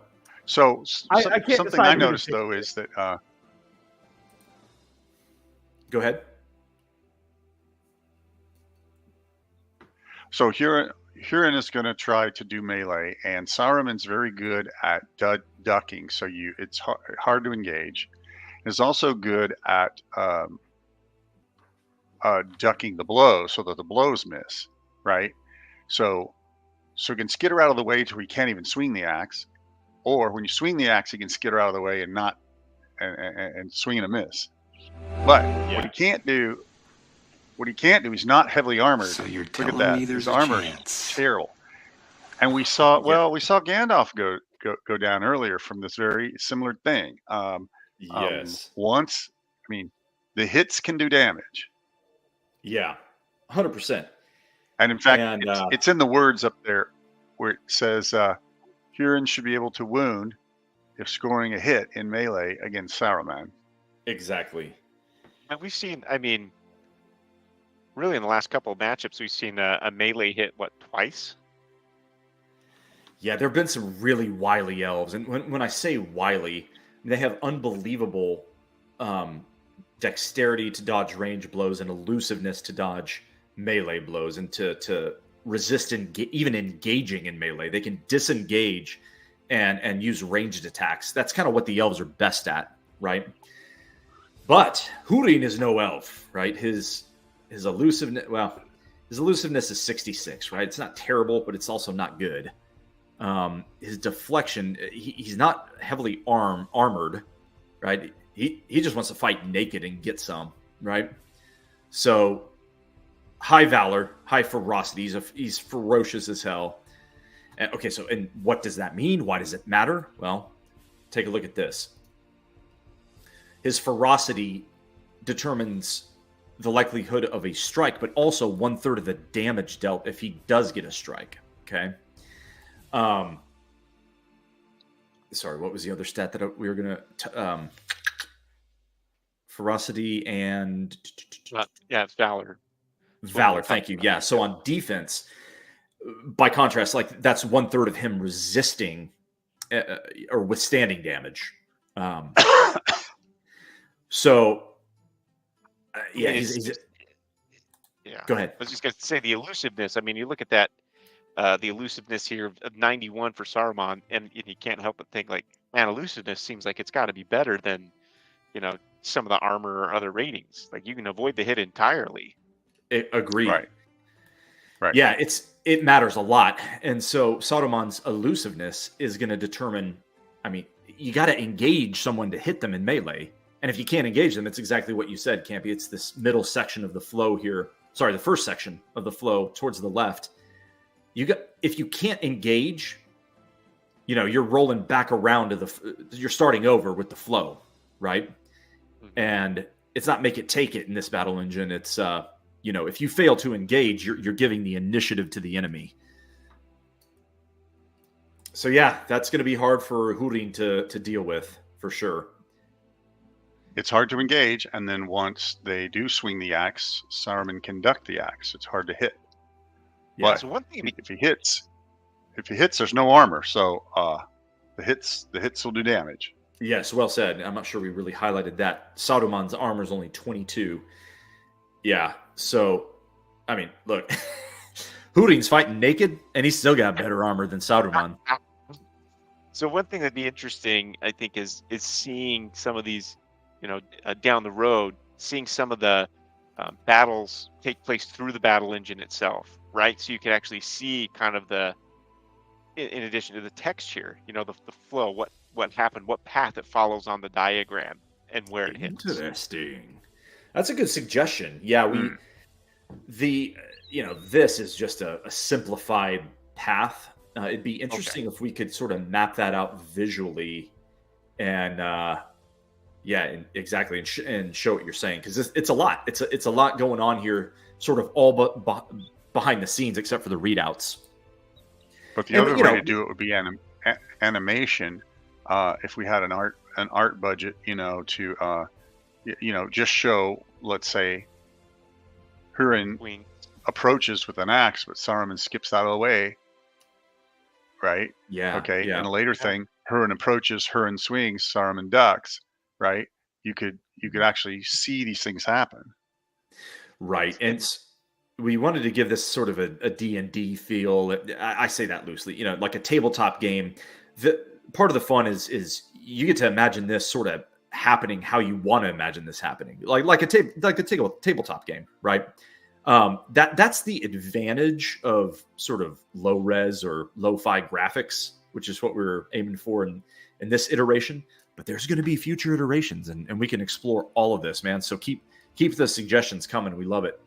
So I can't something decide I who to noticed take though here. is that go ahead. So Hurin is going to try to do melee, and Saruman's very good at ducking. So it's hard to engage. Is also good at ducking the blows so that the blows miss. Right. So he can skitter out of the way to where he can't even swing the axe, or when you swing the axe, he can skitter out of the way and not and swing and a miss. But what he can't do. He's not heavily armored. So you're Look telling at that. me there's His a armor chance. is terrible. And we saw Gandalf go down earlier from this very similar thing. Yes. Once, the hits can do damage. Yeah, 100%. And in fact, it's in the words up there where it says Hurin should be able to wound if scoring a hit in melee against Saruman. Exactly. And we've seen, really in the last couple of matchups, we've seen a melee hit, twice? Yeah, there have been some really wily elves. And when I say wily, they have unbelievable dexterity to dodge range blows and elusiveness to dodge melee blows and to resist even engaging in melee. They can disengage and use ranged attacks. That's kind of what the elves are best at, right? But Húrin is no elf, right? His elusiveness, his elusiveness is 66, right? It's not terrible, but it's also not good. His deflection, he's not heavily armored, right? He just wants to fight naked and get some, right? So high valor, high ferocity. He's ferocious as hell. Okay, and what does that mean? Why does it matter? Well, take a look at this. His ferocity determines the likelihood of a strike, but also 1/3 of the damage dealt if he does get a strike. Okay. Sorry, what was the other stat that we were gonna? Ferocity and it's valor. Valor, thank you. Yeah. So on defense, by contrast, like that's 1/3 of him resisting or withstanding damage. He's Go ahead. I was just going to say the elusiveness. I mean, you look at that, the elusiveness here of 91 for Saruman, and you can't help but think like, man, elusiveness seems like it's got to be better than, some of the armor or other ratings. Like you can avoid the hit entirely. Agreed. Right. Yeah, it matters a lot. And so Saruman's elusiveness is going to determine, I mean, you got to engage someone to hit them in melee. And if you can't engage them, it's exactly what you said, Campy. It's this middle section of the flow here. Sorry, the first section of the flow towards the left. If you can't engage, you're rolling back around you're starting over with the flow, right? And it's not make it take it in this battle engine. It's if you fail to engage, you're giving the initiative to the enemy. So yeah, that's going to be hard for Húrin to deal with for sure. It's hard to engage, and then once they do swing the axe, Saruman can duck the axe. It's hard to hit. Yeah. But So one thing, if he hits, there's no armor, so the hits will do damage. Yes, well said. I'm not sure we really highlighted that. Saruman's armor is only 22. Yeah, so, I mean, look, Húrin's fighting naked, and he's still got better armor than Saruman. So one thing that'd be interesting, I think, is seeing some of these, down the road, seeing some of the battles take place through the battle engine itself, right? So you can actually see kind of in addition to the text here, the flow, what happened, what path it follows on the diagram, and where it hits. Interesting. That's a good suggestion. Yeah, this is just a simplified path. It'd be interesting if we could sort of map that out visually, and exactly, and show what you're saying, because it's a lot. It's a lot going on here, sort of all but behind the scenes, except for the readouts. But the other way to do it would be animation. If we had an art budget, to just show, let's say, Húrin approaches with an axe, but Saruman skips out of the way. Right. Yeah. Okay. Yeah. And a later thing, Húrin approaches, Húrin swings, Saruman ducks. Right. You could actually see these things happen. Right. And we wanted to give this sort of a D&D feel. I say that loosely, like a tabletop game. The part of the fun is you get to imagine this sort of happening how you want to imagine this happening, like a tabletop game, right? That's the advantage of sort of low res or lo-fi graphics, which is what we're aiming for in this iteration. But there's going to be future iterations, and we can explore all of this, man. So keep the suggestions coming. We love it.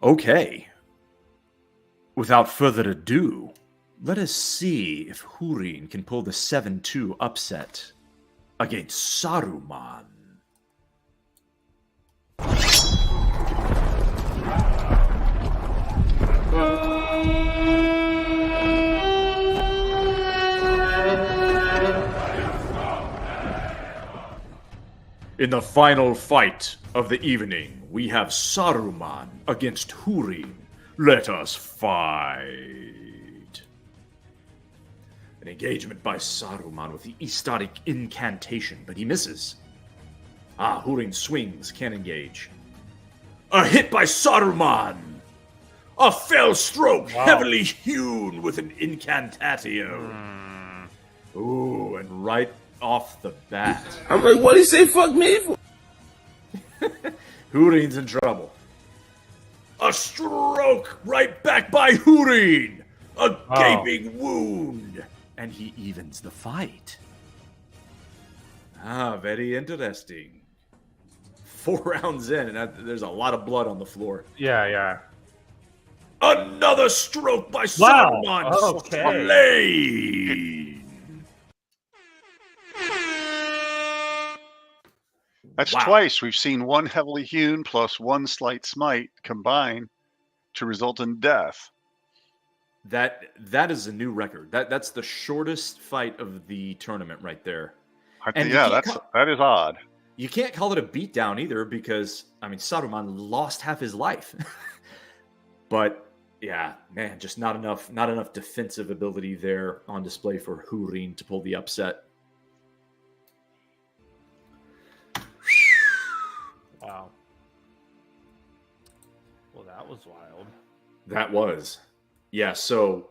Okay. Without further ado, let us see if Húrin can pull the 7-2 upset against Saruman. In the final fight of the evening, we have Saruman against Húrin. Let us fight. An engagement by Saruman with the Istaric incantation, but he misses. Húrin swings, can engage. A hit by Saruman! A fell stroke, heavily hewn with an incantatio. Ooh, and right off the bat. I'm like, what did he say fuck me for? Húrin's in trouble. A stroke right back by Húrin! A gaping wound! And he evens the fight. Very interesting. 4 rounds in, and there's a lot of blood on the floor. Yeah. Another stroke by Wow. Saruman! Okay. Slain! That's Wow. twice. We've seen one heavily hewn plus one slight smite combine to result in death. That is a new record. That's the shortest fight of the tournament right there. And Yeah, that is odd. You can't call it a beatdown either because, I mean, Saruman lost half his life. But, yeah, man, just not enough defensive ability there on display for Húrin to pull the upset. Wow. Well, that was wild. That was. Yeah, so,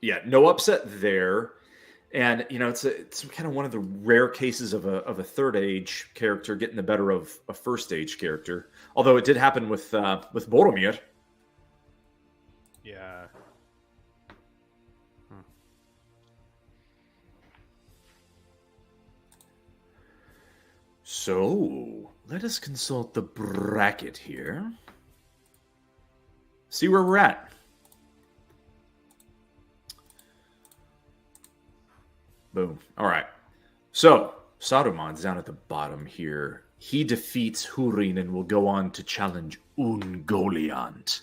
yeah, no upset there. And, you know, it's kind of one of the rare cases of a third age character getting the better of a first age character. Although it did happen with Boromir. Yeah. So, let us consult the bracket here. See where we're at. Boom. All right. So, Saruman's down at the bottom here. He defeats Húrin and will go on to challenge Ungoliant.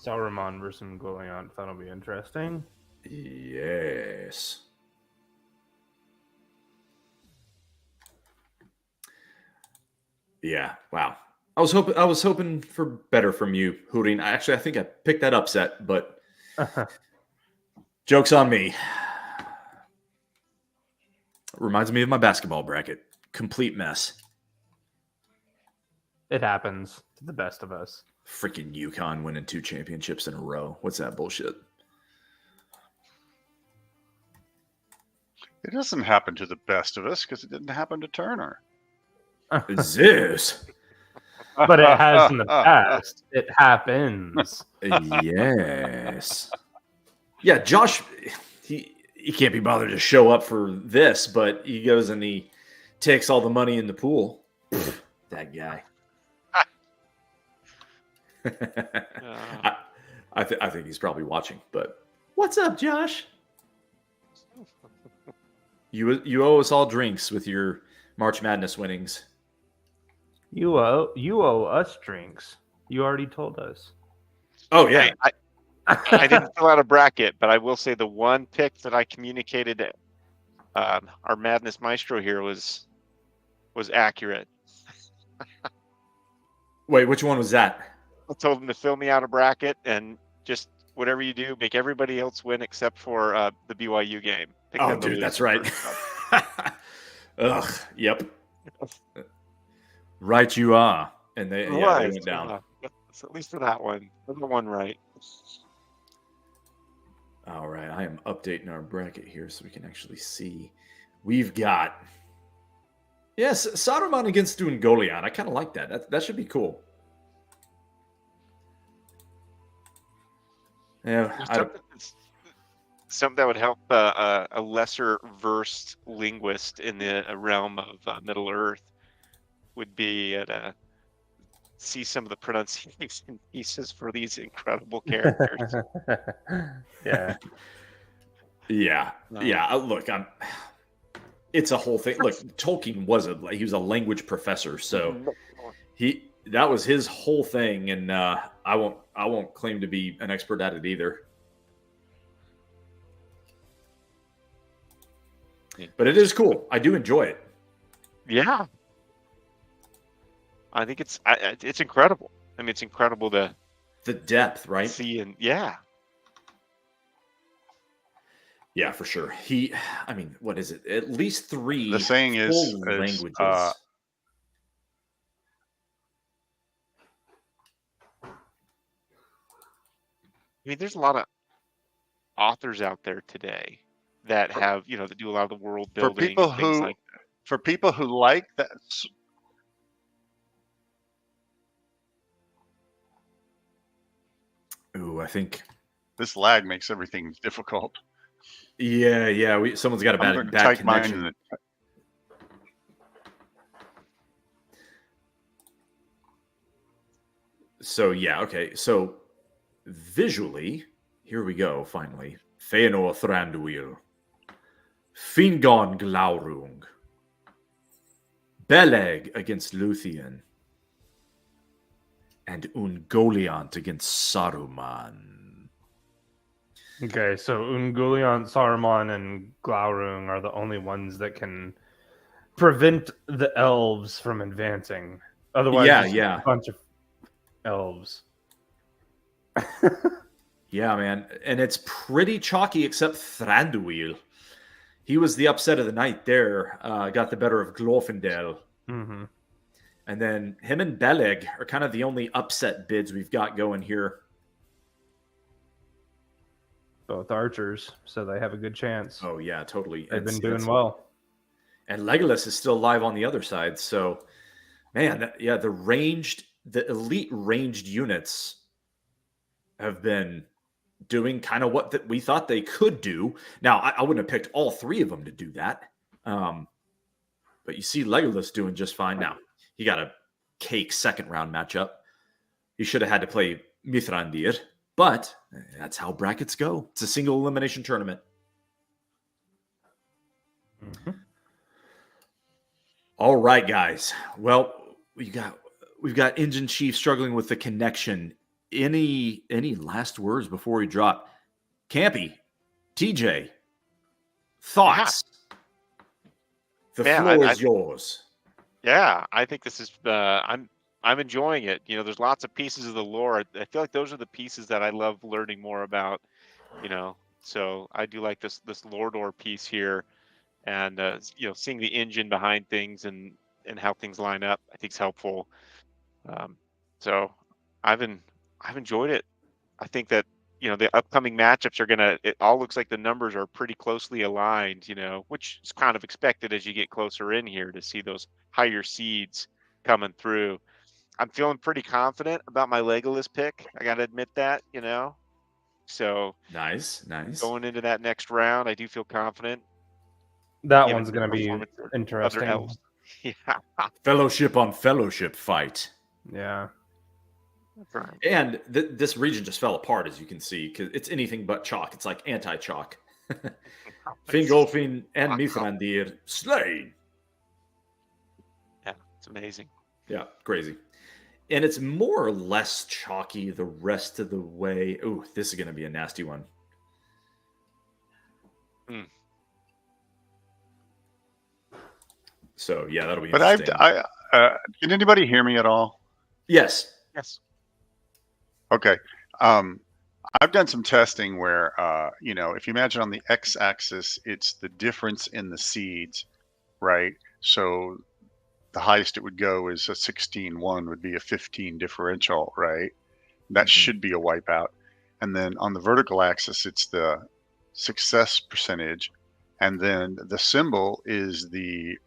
Saruman versus Goliath. That'll be interesting. Yes. Yeah. Wow. I was hoping for better from you, Húrin. I think I picked that upset, but joke's on me. Reminds me of my basketball bracket. Complete mess. It happens to the best of us. Freaking UConn winning 2 championships in a row. What's that bullshit? It doesn't happen to the best of us because it didn't happen to Turner. Zeus. But it has in the past. It happens. Yes. Yeah, Josh, he can't be bothered to show up for this, but he goes and he takes all the money in the pool. That guy. I think he's probably watching, but what's up, Josh? You owe us all drinks with your March Madness winnings. You owe us drinks. You already told us. Oh yeah. I didn't fill out a bracket, but I will say the one pick that I communicated our Madness Maestro here was accurate. Wait, which one was that? I told him to fill me out a bracket and just whatever you do, make everybody else win except for the BYU game. Pick Oh, them to dude, lose that's the right. first time. Ugh. Yep. Right, you are. And they went down. So at least for that one. For the one right. All right, I am updating our bracket here so we can actually see. We've got Saruman against Ungoliant. I kind of like that. That should be cool. Yeah, something that would help a lesser versed linguist in the realm of Middle Earth would be to see some of the pronunciation pieces for these incredible characters. Yeah. Yeah. Look, it's a whole thing. Look, Tolkien was a language professor, so that was his whole thing, and I won't claim to be an expert at it either. But it is cool. I do enjoy it. Yeah. I think it's incredible. I mean, it's incredible to the depth, right? see, and yeah. Yeah, for sure. I mean, what is it? At least 3 The saying full is languages. I mean, there's a lot of authors out there today that have, that do a lot of the world for building people and things who like that. for people who like that. Ooh, I think. This lag makes everything difficult. Yeah. Someone's got a I'm going to bad type mine connection. in the. So yeah, okay. So visually, here we go. Finally, Feanor Thranduil, Fingon Glaurung, Beleg against Luthien, and Ungoliant against Saruman. Okay, so Ungoliant, Saruman, and Glaurung are the only ones that can prevent the elves from advancing. Otherwise, it's just a bunch of elves. Yeah, man. And it's pretty chalky except Thranduil. He was the upset of the night there. Got the better of Glorfindel. Mm-hmm. And then him and Beleg are kind of the only upset bids we've got going here. Both archers, so they have a good chance. Oh, yeah, totally. They've been doing well. And Legolas is still live on the other side. So, man, the elite ranged units have been doing kind of what we thought they could do. Now, I wouldn't have picked all 3 of them to do that. But you see Legolas doing just fine. Now, he got a cake second round matchup. He should have had to play Mithrandir, but that's how brackets go. It's a single elimination tournament. Mm-hmm. All right, guys. Well, we've got Engine Chief struggling with the connection. Any last words before we drop? Campy, TJ, thoughts? Yeah. The floor is yours. Yeah, I think this is. I'm enjoying it. There's lots of pieces of the lore. I feel like those are the pieces that I love learning more about. So I do like this Lordor piece here, and seeing the engine behind things and how things line up, I think is helpful. So I've enjoyed it. I think that the upcoming matchups are it all looks like the numbers are pretty closely aligned, which is kind of expected as you get closer in here to see those higher seeds coming through. I'm feeling pretty confident about my Legolas pick. I got to admit that, So nice. Going into that next round, I do feel confident. That one's going to be interesting. Yeah. Fellowship on fellowship fight. Yeah. That's right. And this region just fell apart, as you can see, because it's anything but chalk. It's like anti-chalk. Fingolfin and Mithrandir slain. Yeah, it's amazing. Yeah, crazy. And it's more or less chalky the rest of the way. Ooh, this is going to be a nasty one. So, yeah, that'll be interesting. Can anybody hear me at all? Yes. Okay. I've done some testing where, if you imagine on the x-axis, it's the difference in the seeds, right? So the highest it would go is a 16-1 would be a 15 differential, right? That should be a wipeout. And then on the vertical axis, it's the success percentage. And then the symbol is the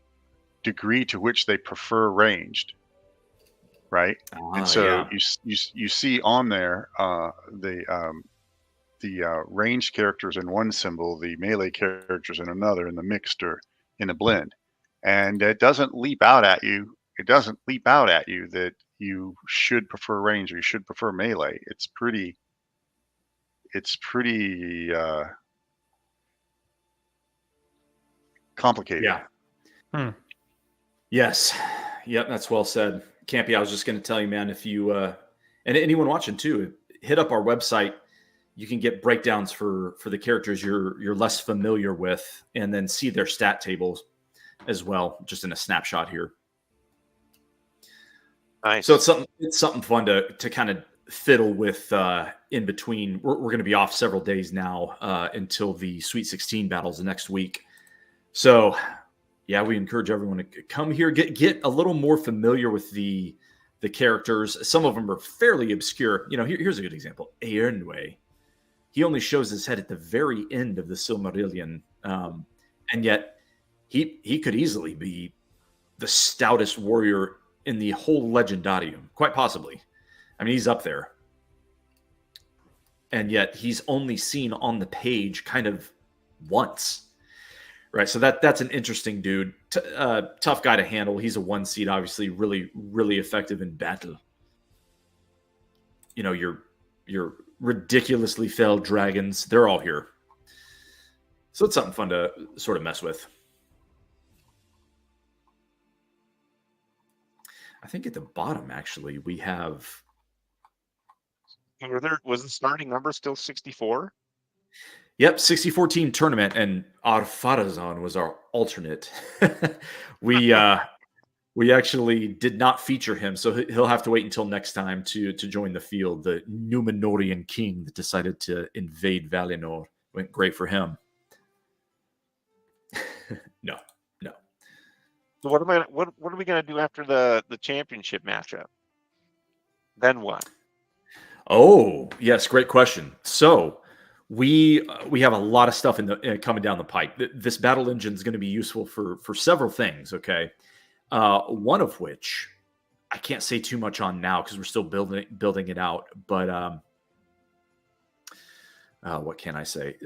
degree to which they prefer ranged, right? And so you see on there the ranged characters in one symbol, the melee characters in another, and the mixed are in a blend. And it doesn't leap out at you. It doesn't leap out at you that you should prefer range or you should prefer melee. It's pretty complicated. Yeah. Yes. Yep, that's well said. Campy, I was just going to tell you, man, if you and anyone watching too, hit up our website. You can get breakdowns for the characters you're less familiar with, and then see their stat tables as well, just in a snapshot here. Nice. So it's something fun to kind of fiddle with in between. We're going to be off several days now until the Sweet 16 battles next week. So, yeah, we encourage everyone to come here, get a little more familiar with the characters. Some of them are fairly obscure. Here's a good example. Eärnwe. He only shows his head at the very end of the Silmarillion, and yet he could easily be the stoutest warrior in the whole Legendarium, quite possibly. I mean, he's up there. And yet he's only seen on the page kind of once. Right, so that's an interesting dude. Tough guy to handle. He's a 1-seed, obviously, really, really effective in battle. Your ridiculously felled dragons, they're all here. So it's something fun to sort of mess with. I think at the bottom, actually, we have... Was the starting number still 64? Yep, 64-team tournament, and Ar-Pharazôn was our alternate. We actually did not feature him, so he'll have to wait until next time to join the field. The Númenórean king that decided to invade Valinor went great for him. No. So what are we gonna do after the championship matchup? Then what? Oh, yes, great question. So we have a lot of stuff coming down the pipe. This battle engine is going to be useful for several things. Okay, one of which I can't say too much on now because we're still building it out. But what can I say?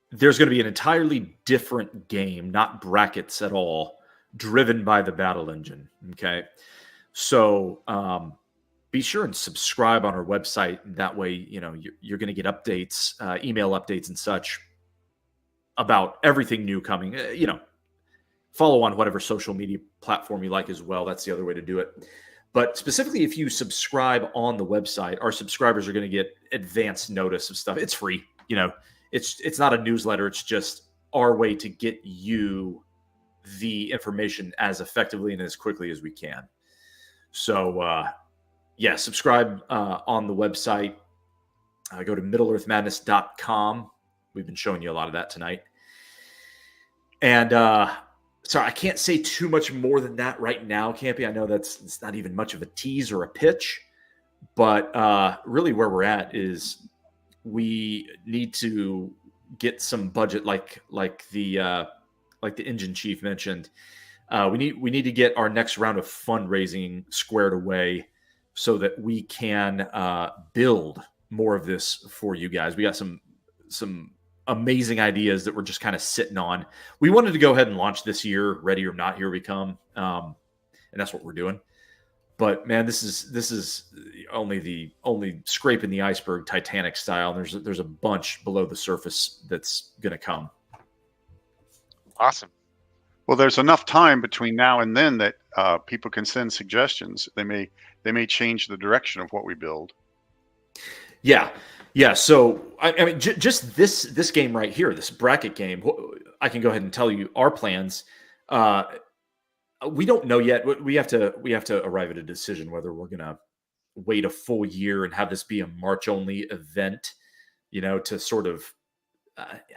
There's going to be an entirely different game, not brackets at all, driven by the battle engine. Okay, so be sure and subscribe on our website. That way, you're going to get updates, email updates and such about everything new coming. Follow on whatever social media platform you like as well. That's the other way to do it. But specifically, if you subscribe on the website, our subscribers are going to get advance notice of stuff. It's free. It's not a newsletter. It's just our way to get you the information as effectively and as quickly as we can. So, yeah, subscribe on the website. Go to MiddleEarthMadness.com. We've been showing you a lot of that tonight. And sorry, I can't say too much more than that right now, Campy. I know it's not even much of a tease or a pitch, but really where we're at is we need to get some budget, like the engine chief mentioned. We need to get our next round of fundraising squared away, so that we can build more of this for you guys. We got some amazing ideas that we're just kind of sitting on. We wanted to go ahead and launch this year, ready or not, here we come. And that's what we're doing. But man, this is only scraping the iceberg, Titanic style. And there's a bunch below the surface that's going to come. Awesome. Well, there's enough time between now and then that people can send suggestions. They may change the direction of what we build. Yeah. So I mean, just this game right here, this bracket game, I can go ahead and tell you our plans. We don't know yet. We have to arrive at a decision whether we're gonna wait a full year and have this be a March only event. To sort of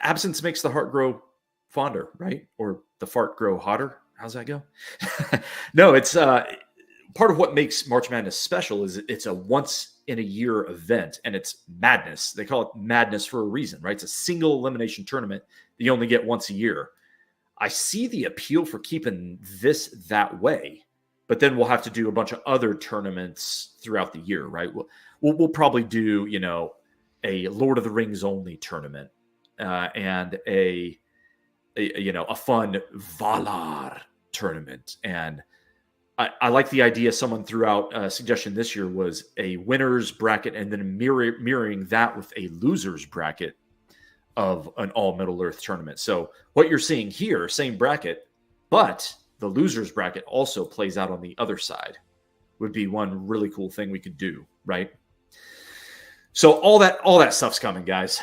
absence makes the heart grow fonder, right? Or the fart grow hotter. How's that go? No, it's part of what makes March Madness special is it's a once in a year event, and it's madness. They call it madness for a reason, right? It's a single elimination tournament that you only get once a year. I see the appeal for keeping this that way, but then we'll have to do a bunch of other tournaments throughout the year, right? We'll probably do, a Lord of the Rings only tournament and a fun Valar tournament. And I like the idea someone threw out a suggestion this year was a winner's bracket and then mirroring that with a loser's bracket of an all Middle-earth tournament. So what you're seeing here, same bracket, but the loser's bracket also plays out on the other side, would be one really cool thing we could do, right? So all that stuff's coming, guys.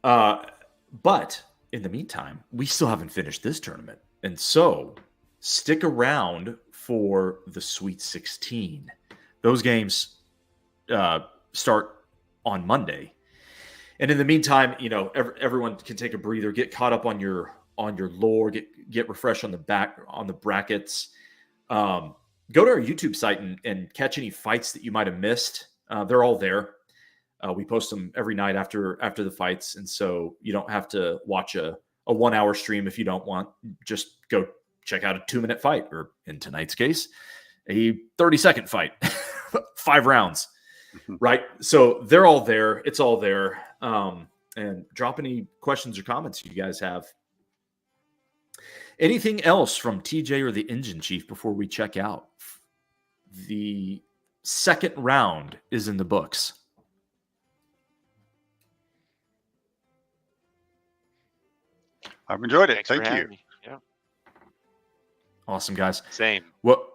But in the meantime, we still haven't finished this tournament. And so stick around for the Sweet 16. Those games start on Monday. And in the meantime, everyone can take a breather, get caught up on your lore, get refreshed on the brackets. Go to our YouTube site and catch any fights that you might have missed. They're all there. We post them every night after the fights, and so you don't have to watch a 1 hour stream if you don't want. Just go check out a 2-minute fight, or in tonight's case, a 30-second fight, 5 rounds. Right. So they're all there. It's all there. And drop any questions or comments you guys have. Anything else from TJ or the Engine Chief before we check out? The second round is in the books. I've enjoyed it. Thanks for Thank you. having me. Yeah. Awesome, guys. Same. Well,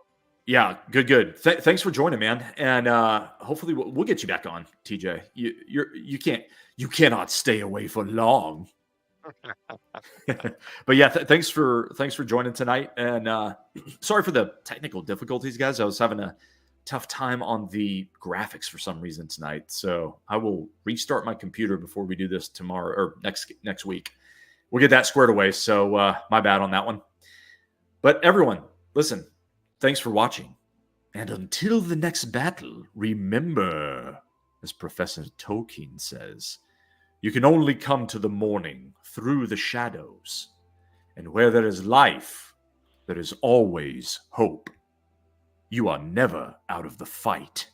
yeah, good. Thanks for joining, man. And hopefully we'll get you back on, TJ. You cannot stay away for long. But yeah, thanks for joining tonight. And sorry for the technical difficulties, guys. I was having a tough time on the graphics for some reason tonight. So I will restart my computer before we do this tomorrow or next week. We'll get that squared away. So my bad on that one. But everyone, listen, thanks for watching. And until the next battle, remember, as Professor Tolkien says, you can only come to the morning through the shadows. And where there is life, there is always hope. You are never out of the fight.